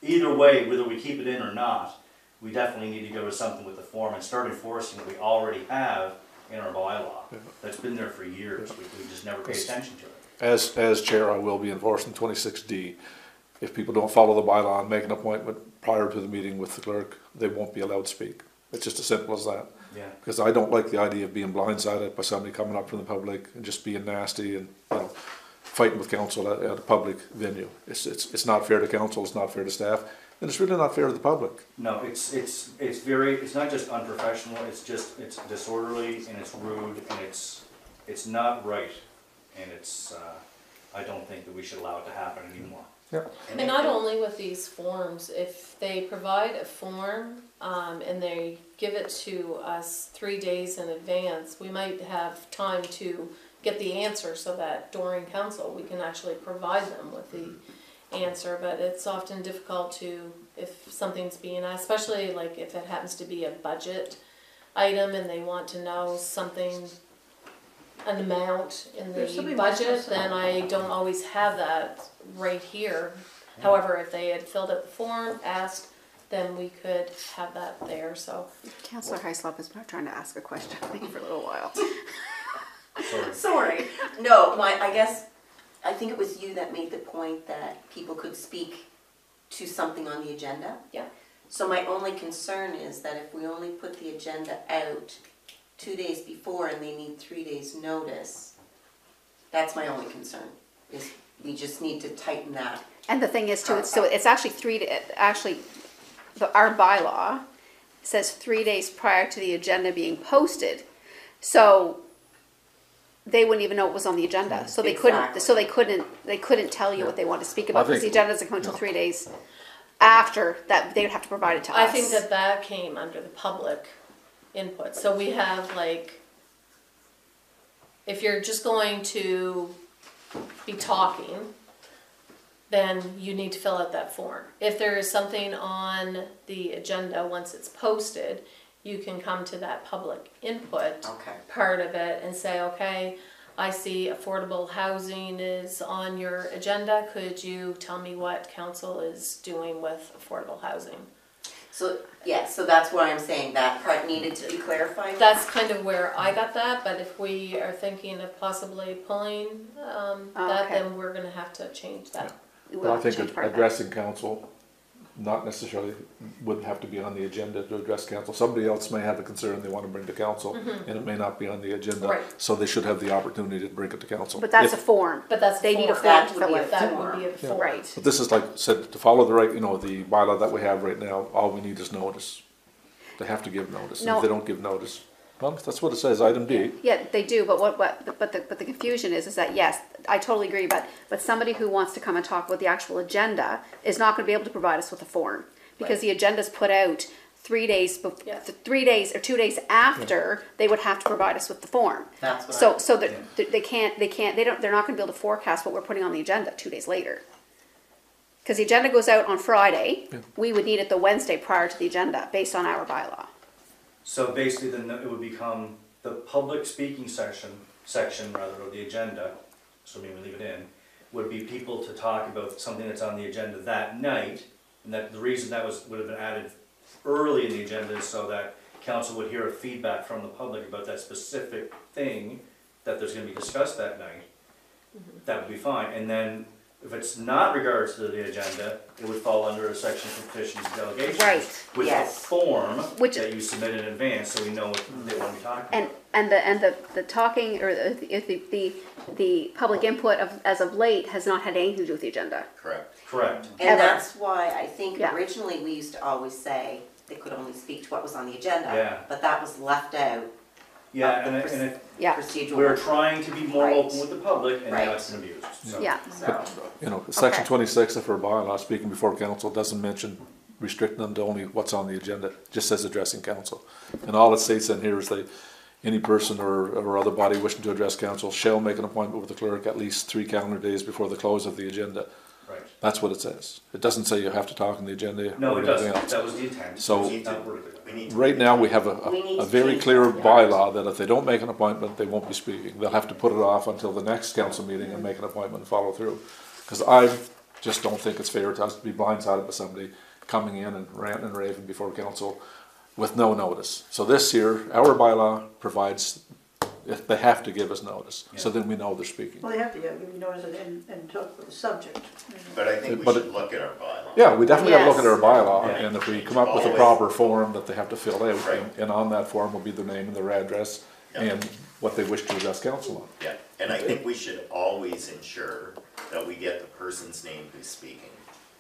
Either way, whether we keep it in or not, we definitely need to go to something with the form and start enforcing what we already have in our bylaw. That's been there for years, we just never pay attention to it. As chair, I will be enforcing 26D. If people don't follow the bylaw and make an appointment prior to the meeting with the clerk, they won't be allowed to speak. It's just as simple as that. Yeah. Because I don't like the idea of being blindsided by somebody coming up from the public and just being nasty and, you know, fighting with council at a public venue. It's not fair to council, it's not fair to staff, and it's really not fair to the public. No, it's not just unprofessional, it's disorderly and it's rude and it's not right. And I don't think that we should allow it to happen anymore. Yeah. And not only with these forms, if they provide a form and they give it to us 3 days in advance, we might have time to get the answer so that during council we can actually provide them with the answer. But it's often difficult to, if something's being asked, especially like if it happens to be a budget item and they want to know something, an amount in the budget, then I don't always have that right here. However, if they had filled out the form, asked, then we could have that there, so. Councillor Hyslop has been trying to ask a question, I think, for a little while. Sorry. No, I think it was you that made the point that people could speak to something on the agenda. Yeah. So my only concern is that if we only put the agenda out 2 days before and they need 3 days notice, that's my only concern, is we just need to tighten that. And the thing is too, it's actually our bylaw says 3 days prior to the agenda being posted. So they wouldn't even know it was on the agenda. So they couldn't tell you what they want to speak about because the agenda doesn't come until 3 days after that. They would have to provide it to us. I think that came under the public input. So we have like, if you're just going to be talking, then you need to fill out that form. If there is something on the agenda, once it's posted, you can come to that public input Okay. part of it and say, okay, I see affordable housing is on your agenda. Could you tell me what council is doing with affordable housing? So, yeah, so that's why I'm saying that part needed to be clarified. That's kind of where I got that, but if we are thinking of possibly pulling that, okay. then we're gonna have to change that. We will Well, I have to think change part of that. addressing council, not necessarily, wouldn't have to be on the agenda to address council. Somebody else may have a concern they want to bring to council, and it may not be on the agenda. Right. So they should have the opportunity to bring it to council. But that's a If- form. But that's They need a form. form That to would fill be a out. That would be a form. Right. But this is like, said, to follow the right, the bylaw that we have right now, all we need is notice. They have to give notice, and No. if they don't give notice, well, that's what it says, item D. Yeah, they do, but the confusion is that, yes, I totally agree, but somebody who wants to come and talk about the actual agenda is not gonna be able to provide us with a form. Because Right. the agenda's put out 3 days, Yeah. 3 days or 2 days after, they would have to provide us with the form. That's what So they're not gonna be able to forecast what we're putting on the agenda 2 days later. Cause the agenda goes out on Friday, we would need it the Wednesday prior to the agenda, based on our bylaw. So basically, then it would become the public speaking section rather, of the agenda, assuming we leave it in, would be people to talk about something that's on the agenda that night. And that the reason that would have been added early in the agenda is so that council would hear a feedback from the public about that specific thing that there's gonna be discussed that night. That would be fine. And then if it's not regards to the agenda, it would fall under a section for petitions and delegations. Right. With a Yes. form Which- that you submit in advance, so we know what they want to be talking about. And the talking, or the public input as of late has not had anything to do with the agenda. Correct. Correct. And Ever. that's why I think Yeah. originally we used to always say they could only speak to what was on the agenda. Yeah. But that was left out, Yeah, of the and if Yeah, procedural. we're trying to be more Right. open with the public, and Right. now it's been abused, so. yeah. So, Section Okay. 26 of our bylaw, speaking before council, doesn't mention restricting them to only what's on the agenda, it just says addressing council. And all it states in here is that any person or other body wishing to address council shall make an appointment with the clerk at least 3 calendar days before the close of the agenda. Right. That's what it says. It doesn't say you have to talk on the agenda. No, or it anything doesn't, else. that was the intent. So- It's not worded like that. We need to. Right now, we have We need a to very change clear that. bylaw that if they don't make an appointment, they won't be speaking. They'll have to put it off until the next council meeting and make an appointment and follow through. Because I just don't think it's fair to us to be blindsided by somebody coming in and ranting and raving before council with no notice. So this year, our bylaw provides, if they have to give us notice, so then we know they're speaking. Well, they have to give you notice and talk about the subject. But I think we But should it- look at our bylaw. Yeah, we definitely gotta look at our bylaw, Yeah. and if we come up with a proper form that they have to fill out, Right. and on that form will be their name and their address, Yeah. and what they wish to address council on. Yeah, and I think we should always ensure that we get the person's name who's speaking.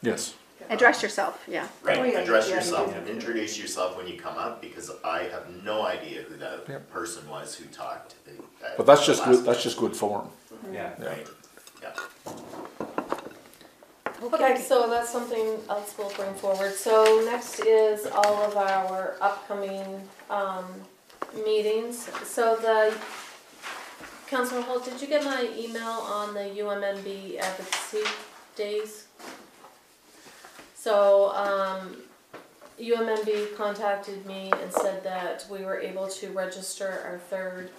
Yes. Address yourself, yeah. Right, Oh, yeah, address yeah, yourself, yeah. introduce yourself when you come up, because I have no idea who that Yep. person was who talked. at But that's the just last good, that's just good form. Yeah. Yeah. Right, yeah. Okay, so that's something else we'll bring forward. So next is all of our upcoming meetings. So Councilor Holt, did you get my email on the UMNB advocacy days? So UMNB contacted me and said that we were able to register our third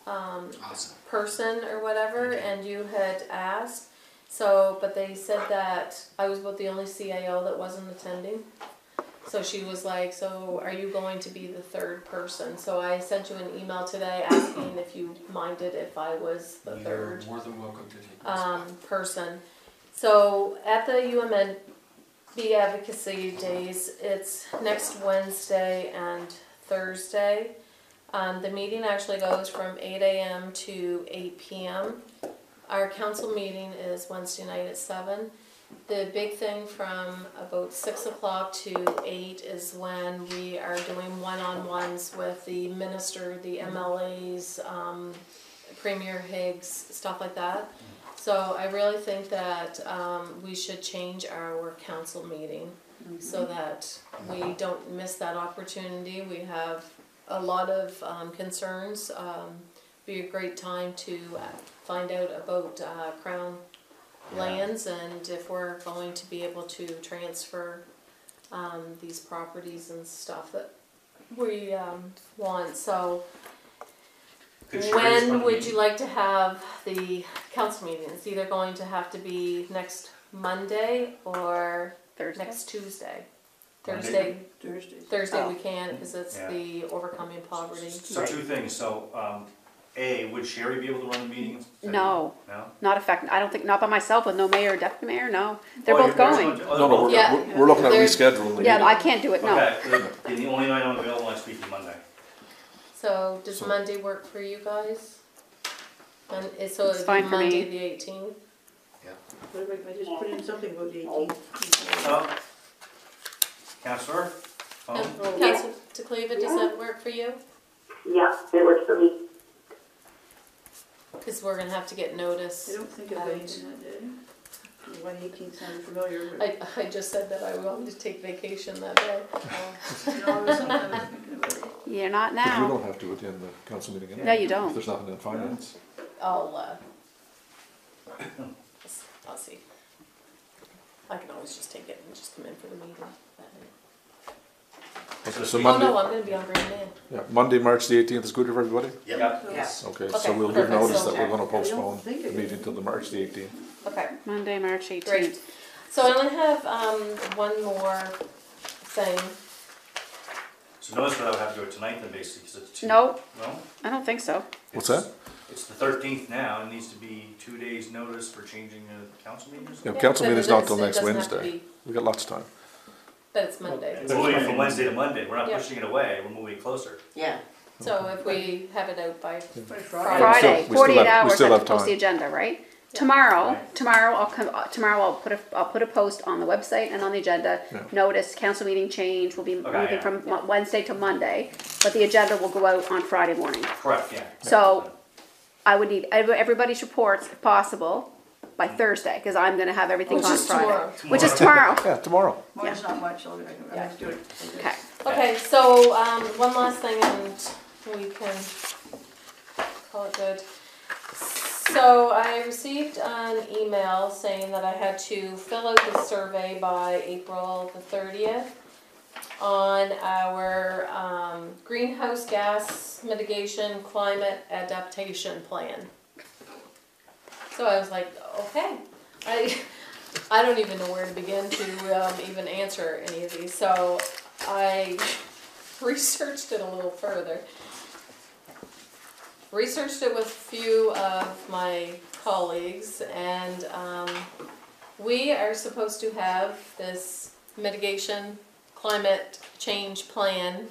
Awesome. person or whatever, and you had asked. So, but they said that I was about the only CAO that wasn't attending. So she was like, so are you going to be the third person? So I sent you an email today asking if you minded if I was the You're third more than welcome to take this spot. person. So at the UMNB Advocacy Days, it's next Wednesday and Thursday. The meeting actually goes from 8 a.m. to 8 p.m. Our council meeting is Wednesday night at 7. The big thing from about 6 o'clock to 8 is when we are doing one-on-ones with the minister, the MLAs, Premier Higgs, stuff like that. So I really think that we should change our council meeting so that we don't miss that opportunity. We have a lot of concerns. Be a great time to find out about Crown lands and if we're going to be able to transfer these properties and stuff that we want. So Could Sherry's run when the would meeting? you like to have the council meeting? It's either going to have to be next Monday or Thursday. next Tuesday. Monday? Thursday we can, because it's Yeah. the overcoming poverty. So two things, so, A, would Sherry be able to run the meeting? No, No? not effective. I don't think, not by myself with no mayor or deputy mayor, no. They're Oh, both you're going. oh, No, no, Yeah. we're looking at They're- rescheduling the Yeah, meeting. I can't do it, no. Okay, then the only night I'm available next week is Monday. So does So- Monday work for you guys? And so It's it'd be fine for Monday me. the 18th? What if I just put in something about the 18th? Oh. Counselor? Oh. Council DeCleva, does that work for you? Yeah, it works for me. Because we're gonna have to get notice. I don't think of anything that day. 1/18 sounded familiar, but. I just said that I wanted to take vacation that day. No, I was thinking about it. You're not But you now. don't have to attend the council meeting anyway. No, you If don't. there's nothing in finance. I'll see. I can always just take it and just come in for the meeting that night. Okay, so Oh Monday, no, I'm gonna be on Grand Man. yeah, Monday, March the 18th is good for everybody? Yep. Yes. Okay, Okay, so we'll give perfect. notice So- that we're gonna I don't postpone think the it meeting is. till the March the 18th. Okay, Monday, March 18th. great. So I only have one more thing. So notice that I would have to do it tonight then basically, because it's two. No, No? I don't think so. What's that? It's the 13th now, it needs to be 2 days' notice for changing the council meeting or something? Yeah, council but meeting's it not is- till it next doesn't have to Wednesday. be, We got lots of time. But it's Monday. It's moving from Wednesday to Monday, we're not Yeah. pushing it away, we're moving closer. Yeah. So if we have it out by Friday. Friday, we still 48 have- we hours, I still have to have post the time. agenda, right? Yeah. Tomorrow, Right. tomorrow I'll put a post on the website and on the agenda. Yeah. Notice, council meeting change, we'll be Okay, moving yeah. from Wednesday to Monday, but the agenda will go out on Friday morning. Correct, yeah. So I would need everybody's reports, if possible, by Thursday, because I'm gonna have everything Which on is Friday. tomorrow. Which is tomorrow. Yeah, tomorrow. Mine's not much, so I have to do it. Okay. Okay, so, one last thing and we can call it good. So I received an email saying that I had to fill out the survey by April the 30th on our, greenhouse gas mitigation climate adaptation plan. So I was like, okay, I don't even know where to begin to even answer any of these, so I researched it a little further. Researched it with a few of my colleagues, and we are supposed to have this mitigation climate change plan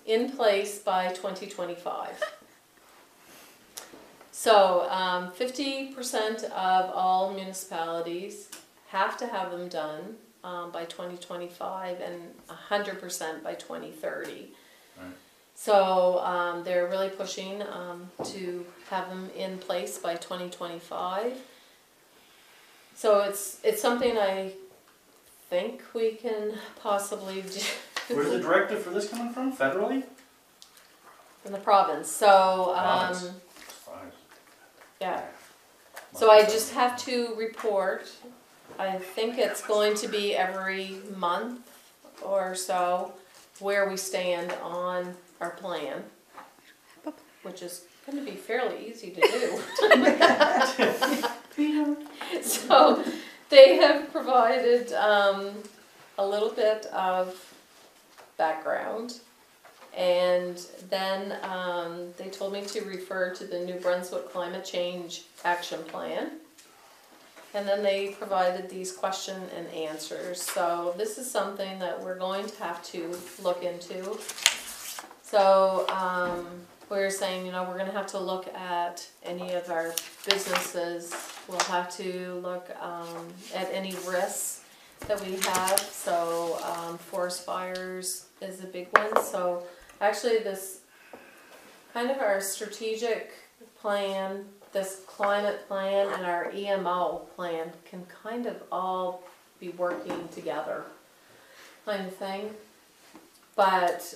in place by 2025. So 50% of all municipalities have to have them done by 2025 and 100% by 2030. Right. So they're really pushing to have them in place by 2025. So it's something I think we can possibly do. Where's the directive for this coming from, federally? In the province, so, Province. Fine. yeah. So I just have to report, I think it's going to be every month or so, where we stand on our plan, which is gonna be fairly easy to do. So, they have provided, a little bit of background. And then they told me to refer to the New Brunswick Climate Change Action Plan. And then they provided these question and answers. So this is something that we're going to have to look into. So we're saying, you know, we're gonna have to look at any of our businesses. We'll have to look at any risks that we have. So forest fires is a big one. So actually this kind of our strategic plan, this climate plan and our EMO plan can kind of all be working together kind of thing. But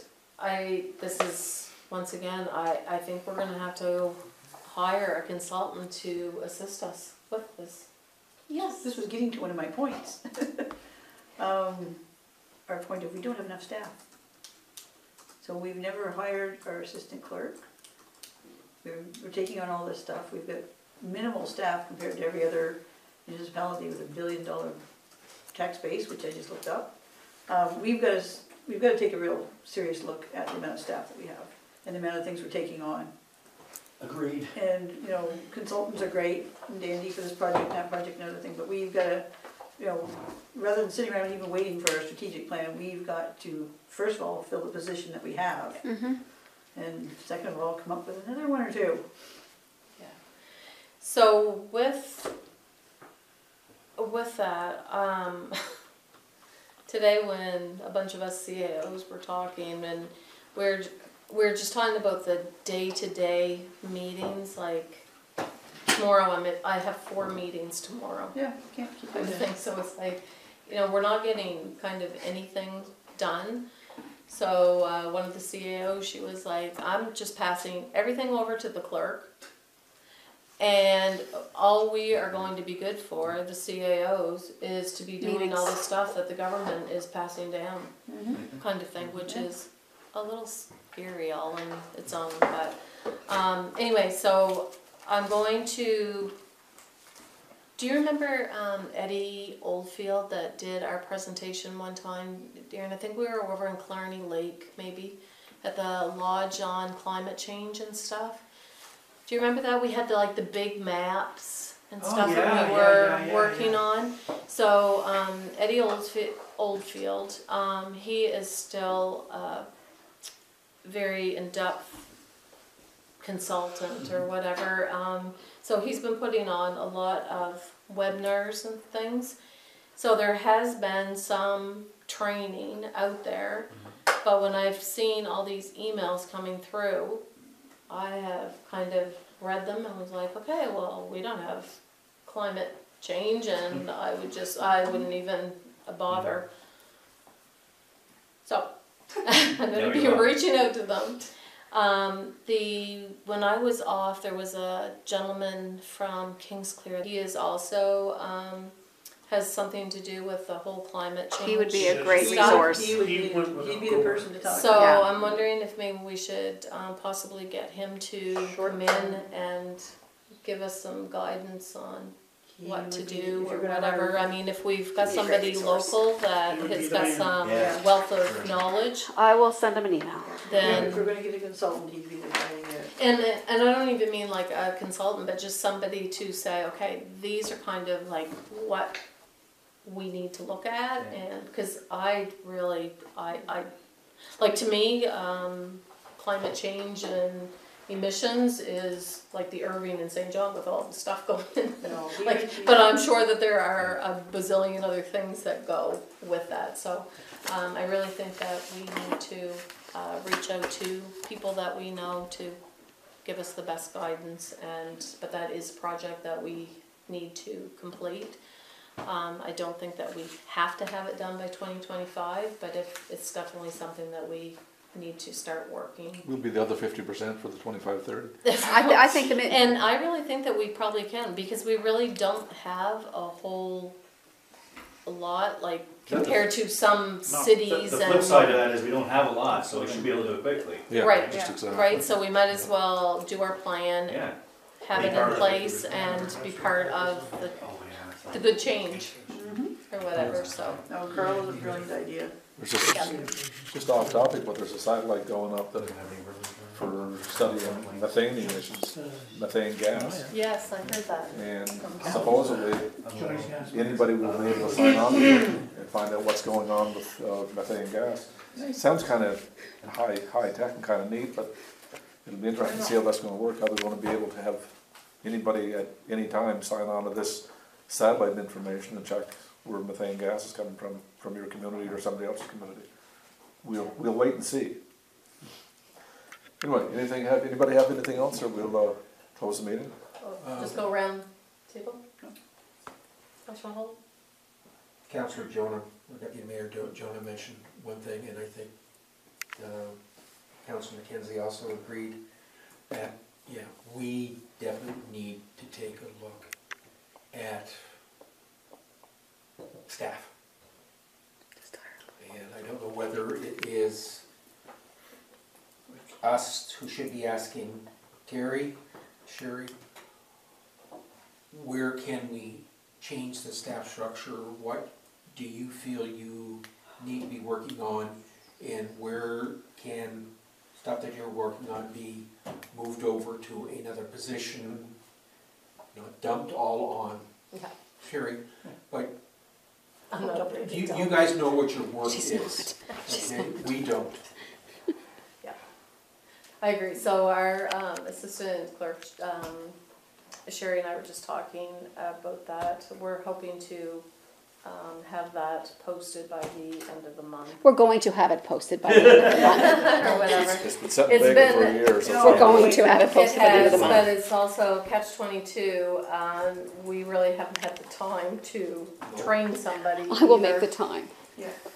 this is, once again, I think we're gonna have to hire a consultant to assist us with this. Yes. This was getting to one of my points. Our point of, we don't have enough staff. So we've never hired our assistant clerk. We're taking on all this stuff. We've got minimal staff compared to every other municipality with $1 billion tax base, which I just looked up. We've got to take a real serious look at the amount of staff that we have and the amount of things we're taking on. Agreed. And, you know, consultants are great and dandy for this project, that project, and other thing, but we've got to, you know, rather than sitting around even waiting for our strategic plan, we've got to, first of all, fill the position that we have. And second of all, come up with another one or two. Yeah. So with that, today when a bunch of us CAOs were talking, and we're just talking about the day-to-day meetings, like tomorrow I have 4 meetings tomorrow. Yeah, can't keep I doing think so. It's like, you know, we're not getting kind of anything done. So one of the CAOs, she was like, I'm just passing everything over to the clerk, and all we are going to be good for, the CAOs, is to be doing all the stuff that the government is passing down, kind of thing, which is a little scary all on its own. But anyway, so I'm going to. Do you remember Eddie Oldfield that did our presentation one time, Darren? I think we were over in Clarny Lake, maybe, at the lodge on climate change and stuff. Do you remember that? We had the big maps and stuff that we were working on. So Eddie Oldfield, he is still a very in-depth consultant or whatever. So he's been putting on a lot of webinars and things. So there has been some training out there, but when I've seen all these emails coming through, I have kind of read them and was like, okay, well, we don't have climate change, and I wouldn't even bother. So I'm going to be reaching out to them. When I was off, there was a gentleman from Kingsclear. He is also has something to do with the whole climate change. He would be a great stuff. resource. He'd be the person to talk to. So Yeah. I'm wondering if maybe we should possibly get him to come in and give us some guidance on what to do or whatever. I mean, if we've got somebody local that He would has be got the man. some Yeah. wealth of knowledge, I will send him an email. then If we're gonna get a consultant, he'd be the guy to get. and I don't even mean like a consultant, but just somebody to say, okay, these are kind of like what we need to look at, and because I like, to me, climate change and emissions is like the Irving and St. John with all the stuff going in. But I'm sure that there are a bazillion other things that go with that. So I really think that we need to reach out to people that we know to give us the best guidance, but that is a project that we need to complete. I don't think that we have to have it done by 2025, but it's definitely something that we need to start working. We'll be the other 50% for the 25-30. I think And I really think that we probably can, because we really don't have a whole lot, like, compared to some cities. The flip side of that is we don't have a lot, so we should be able to do it quickly. Yeah, Right, just exactly. right, so we might as well do our plan, Yeah. have it in place, and be part of the good change, or whatever, so. No, Carl was a brilliant idea. There's just off topic, but there's a satellite going up that for studying methane emissions, methane gas. Yes, I heard that. And supposedly, anybody will be able to sign on to it and find out what's going on with methane gas. Sounds kind of high tech and kind of neat, but it'll be interesting to see how that's going to work, how they're going to be able to have anybody at any time sign on to this satellite information and check where methane gas is coming from your community or somebody else's community. We'll wait and see. Anyway, anybody have anything else, or we'll close the meeting? Just go around table? Councilor Hull? Councillor Jonah, Deputy Mayor Jonah mentioned one thing, and I think Councillor McKenzie also agreed that, yeah, we definitely need to take a look at staff. And I don't know whether it is us who should be asking Gary, Sherry, where can we change the staff structure? What do you feel you need to be working on? And where can stuff that you're working on be moved over to another position? Not dumped all on Okay. Sherry, but I'm not up to you detail. guys know what your work She's is. Okay, we don't. I agree. So our assistant clerk, Sherry and I were just talking about that. We're hoping to have that posted by the end of the month. We're going to have it posted by the end of the month. Or whatever. It's been sitting It's vacant for a been- year, so. We're going to have it It posted by the end of has, the but month. it's also catch-22. We really haven't had the time to train somebody. I will make either. the time.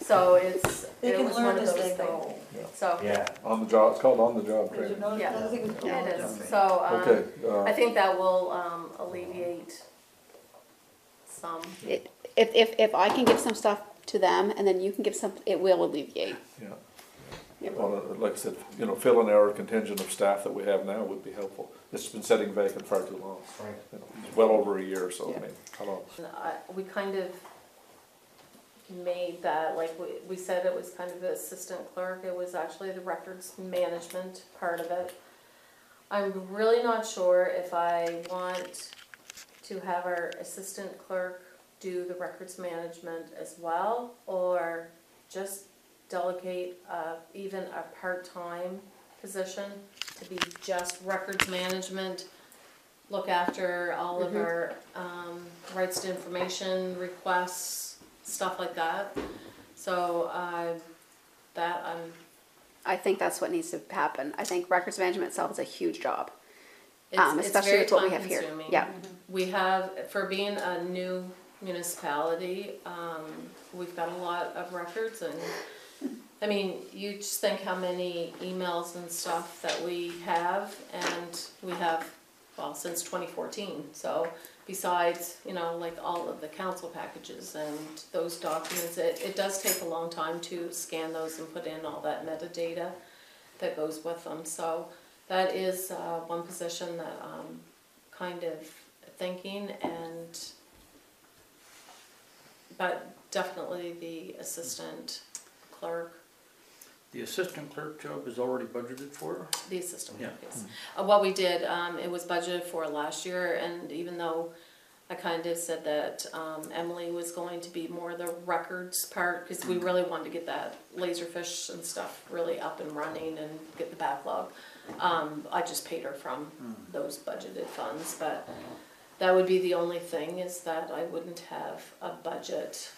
So it's, They it can was learn one of as those they things. go. So, Yeah. On the job, it's called on the job There's training. another, Yeah. another thing we yeah, call it job is. training. So, Okay, I think that will alleviate some. If I can give some stuff to them and then you can give some, it will alleviate. yeah. Well, like I said, you know, filling our contingent of staff that we have now would be helpful. It's been sitting vacant far too long. Right. You know, well over a year, so I Yeah. mean, how long? We kind of made that, like, we said it was kind of the assistant clerk, it was actually the records management part of it. I'm really not sure if I want to have our assistant clerk do the records management as well, or just delegate even a part-time position to be just records management, look after all of our rights to information requests, stuff like that. So I think that's what needs to happen. I think records management itself is a huge job. it's Especially very with what we have here. time-consuming. Yeah. We have, for being a new municipality, we've got a lot of records, and I mean, you just think how many emails and stuff that we have, and we have, well, since 2014. So besides, you know, like all of the council packages and those documents, it does take a long time to scan those and put in all that metadata that goes with them. So that is one position that I'm kind of thinking, but definitely the assistant clerk. The assistant clerk job is already budgeted for? The assistant, Yeah. yes. What we did, it was budgeted for last year, and even though I kind of said that Emily was going to be more the records part, because we really wanted to get that Laserfish and stuff really up and running and get the backlog. I just paid her from those budgeted funds, but that would be the only thing, is that I wouldn't have a budget.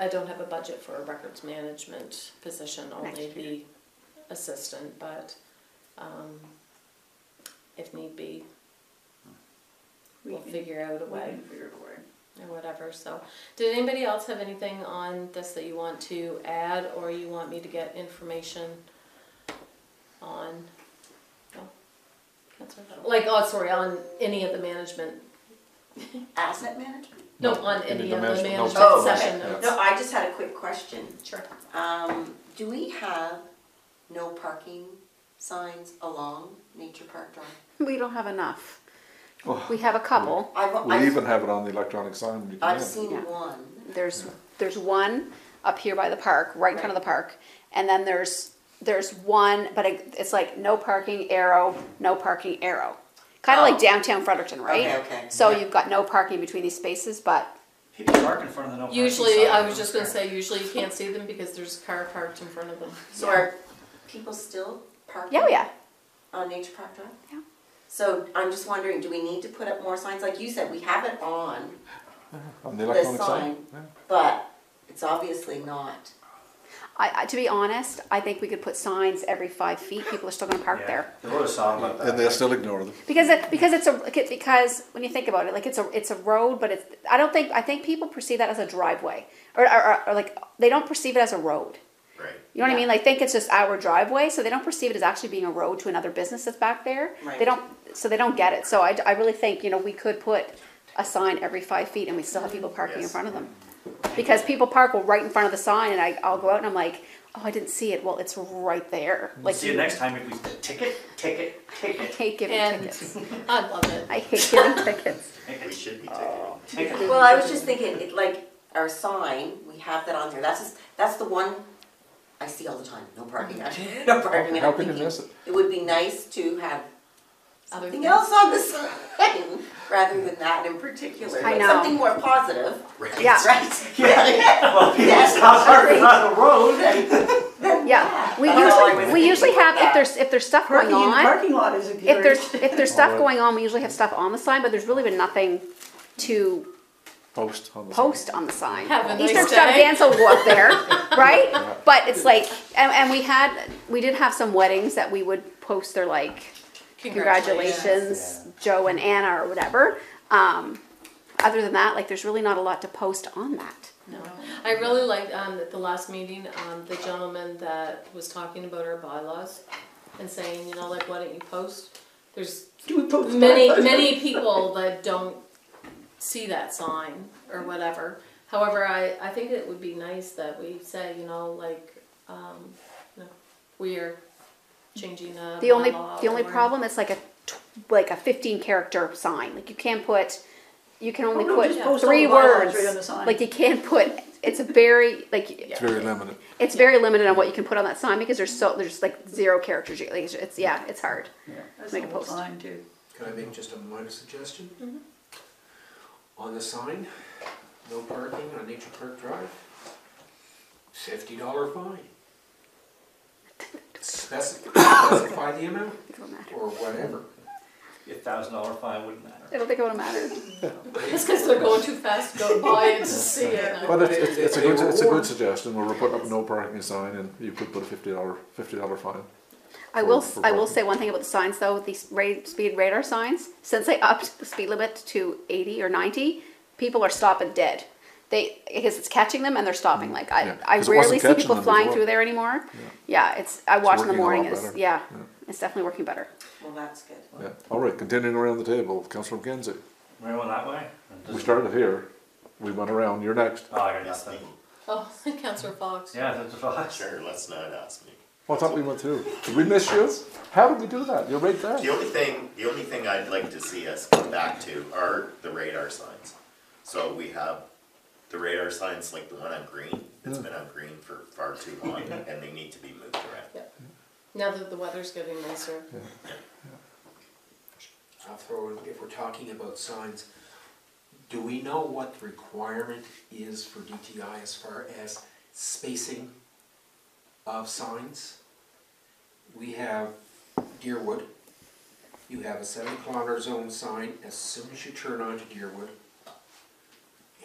I don't have a budget for a records management position, only Next year. the assistant, but if need be, we'll figure out a We way can figure it away. or whatever. So, did anybody else have anything on this that you want to add, or you want me to get information on? No? That's all right. Like, oh, sorry, on any of the management, Asset management? no, on any of the management, no. management Oh, session okay. notes. No, I just had a quick question. Sure. Do we have no parking signs along Nature Park Drive? We don't have enough. Oh. We have a couple. We even have it on the electronic sign when you come I've in. seen Yeah. one. There's one up here by the park, right in front of the park, and then there's one, but it's like no parking arrow, no parking arrow. Kind of Oh. like downtown Fredericton, right? Okay. So Yeah. you've got no parking between these spaces, but People park in front of the no parking Usually, I sign. was just gonna say, usually you can't see them because there's a car parked in front of them. So are people still parking? yeah, yeah. On Nature Park Drive? Yeah. So I'm just wondering, do we need to put up more signs? Like you said, we have it on On the the electronic sign? sign, but it's obviously not. I to be honest, I think we could put signs every 5 feet. People are still going to park Yeah. there There was a song about that. And they'll still ignore them. because when you think about it, like it's a road, but I think people perceive that as a driveway or like they don't perceive it as a road. Right. You know what I Yeah. mean? Like think it's just our driveway, so they don't perceive it as actually being a road to another business that's back there. Right. They don't get it. So I really think we could put a sign every 5 feet, and we still have people parking in Yes. front of them. Because people park right in front of the sign and I'll go out and I'm like, oh, I didn't see it. Well, it's right there. We'll Like, see it next time if we ticket. I hate giving And- tickets. I love it. I hate giving tickets. We should be ticketing. Well, I was just thinking, like, our sign, we have that on there, that's the one I see all the time, no parking, no parking. and How I'm can you thinking, miss it? it would be nice to have Other something things. else on the sign, rather than that in particular. I Like know. something more positive, Right. Yeah. right? Well, people Yes, stop parking sorry. on the road. Yeah, we That's all I usually, was we usually thinking have, with if there's stuff going Parking in the on, parking lot is if there's stuff Alright. going on, we usually have stuff on the sign, but there's really been nothing to Post on the. post on the sign. Have a nice Eastern day. Extravaganza will go up there, right? But it's like, and we did have some weddings that we would post their like, congratulations, Joe and Anna or whatever. Other than that, like, there's really not a lot to post on that. No, I really liked, at the last meeting, the gentleman that was talking about our bylaws and saying, you know, like, why don't you post? There's Do we post many people that don't see that sign or whatever. However, I think it would be nice that we say, you know, like, you know, we are changing a The only bylaw or- problem is like a 15 character sign. Like, you can only Oh, no, put just post 3 all the bylaws words. right on the sign. Like, you can't put, it's a very, like, It's very limited. it's very limited on what you can put on that sign because there's like 0 characters. Like, it's hard. That's Make a the whole post. sign too. Can I make just a minor suggestion? On the sign, no parking on Nature Park Drive, $50 fine. Specify the amount, It won't matter. or whatever. $1,000 fine wouldn't matter. I don't think it would matter. It's because they're going too fast to go by and to see it. But it's a good suggestion, where we're putting up a no parking sign and you could put a $50 fine. I will for I will parking. say one thing about the signs though. These speed radar signs, since they upped the speed limit to 80 or 90, people are stopping dead. Because it's catching them and they're stopping. Like Yeah, I 'cause it rarely wasn't see catching people them flying before. through there anymore. Yeah, I watch in the working a lot morning. better. Yeah, Yeah. it's definitely working better. Well, that's good. Yeah, all right, continuing around the table, Councillor McKenzie. We're going that way? We started here, we went around, you're next. Oh, I got Ask me. nothing. Oh, Councillor Fox. Yeah, that's what I Sure, let's not ask me. Well, I thought we went through. Did we miss you? How did we do that? You're right there. The only thing I'd like to see us come back to are the radar signs. So we have the radar signs like the one on Green, it's been on Green for far too long, and they need to be moved around. Now that the weather's getting nicer. I'll throw in, if we're talking about signs, do we know what the requirement is for DTI as far as spacing of signs? We have Deerwood, you have a 7-kilometer zone sign as soon as you turn onto Deerwood,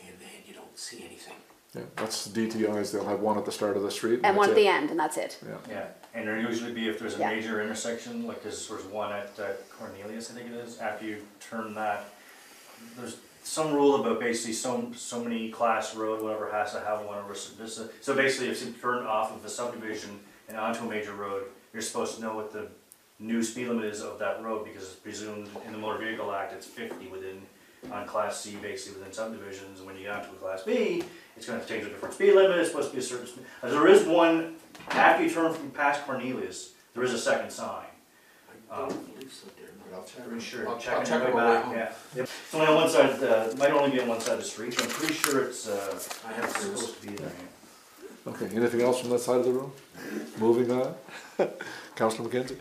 and then you don't see anything. Yeah, that's DTIs, they'll have one at the start of the street. And one at that's the it. end, and that's it. Yeah, Yeah, and there usually be, if there's a Yeah. major intersection, like there's one at Cornelius, I think it is, after you turn that, there's some rule about basically so many class road, whatever, has to have one over, so basically if you turn off of the subdivision and onto a major road, you're supposed to know what the new speed limit is of that road, because it's presumed in the Motor Vehicle Act, it's 50 on Class C, basically within subdivisions, and when you get onto a Class B, it's gonna have to change a different speed limit, it's supposed to be a certain speed. There is one, after you turn from past Cornelius, there is a second sign. I don't believe so, Darren, but I'll check. Pretty sure. I'll Check check on it the way way back, home. yeah. Yep. It's only on one side, it might only be on one side of the street, but I'm pretty sure it's, I have it's those. supposed to be there. okay, anything else from that side of the room? Moving on. Councillor McKenzie?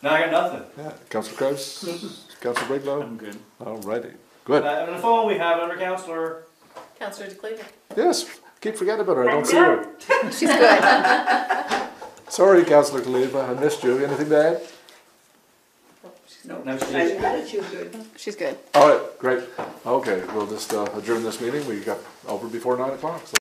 No, I got nothing. Yeah, Councillor Kraus? Councillor Briglow? I'm good. All righty, good. On the phone, we have under Councillor. Councillor DeCleva. Yes, keep forgetting about her, I don't see her. She's good. Sorry, Councillor Kaleva, I missed you. Anything to add? No, No, I she's- didn't that she was good. She's good. All right, great. Okay, we'll just adjourn this meeting. We got over before 9 o'clock. So.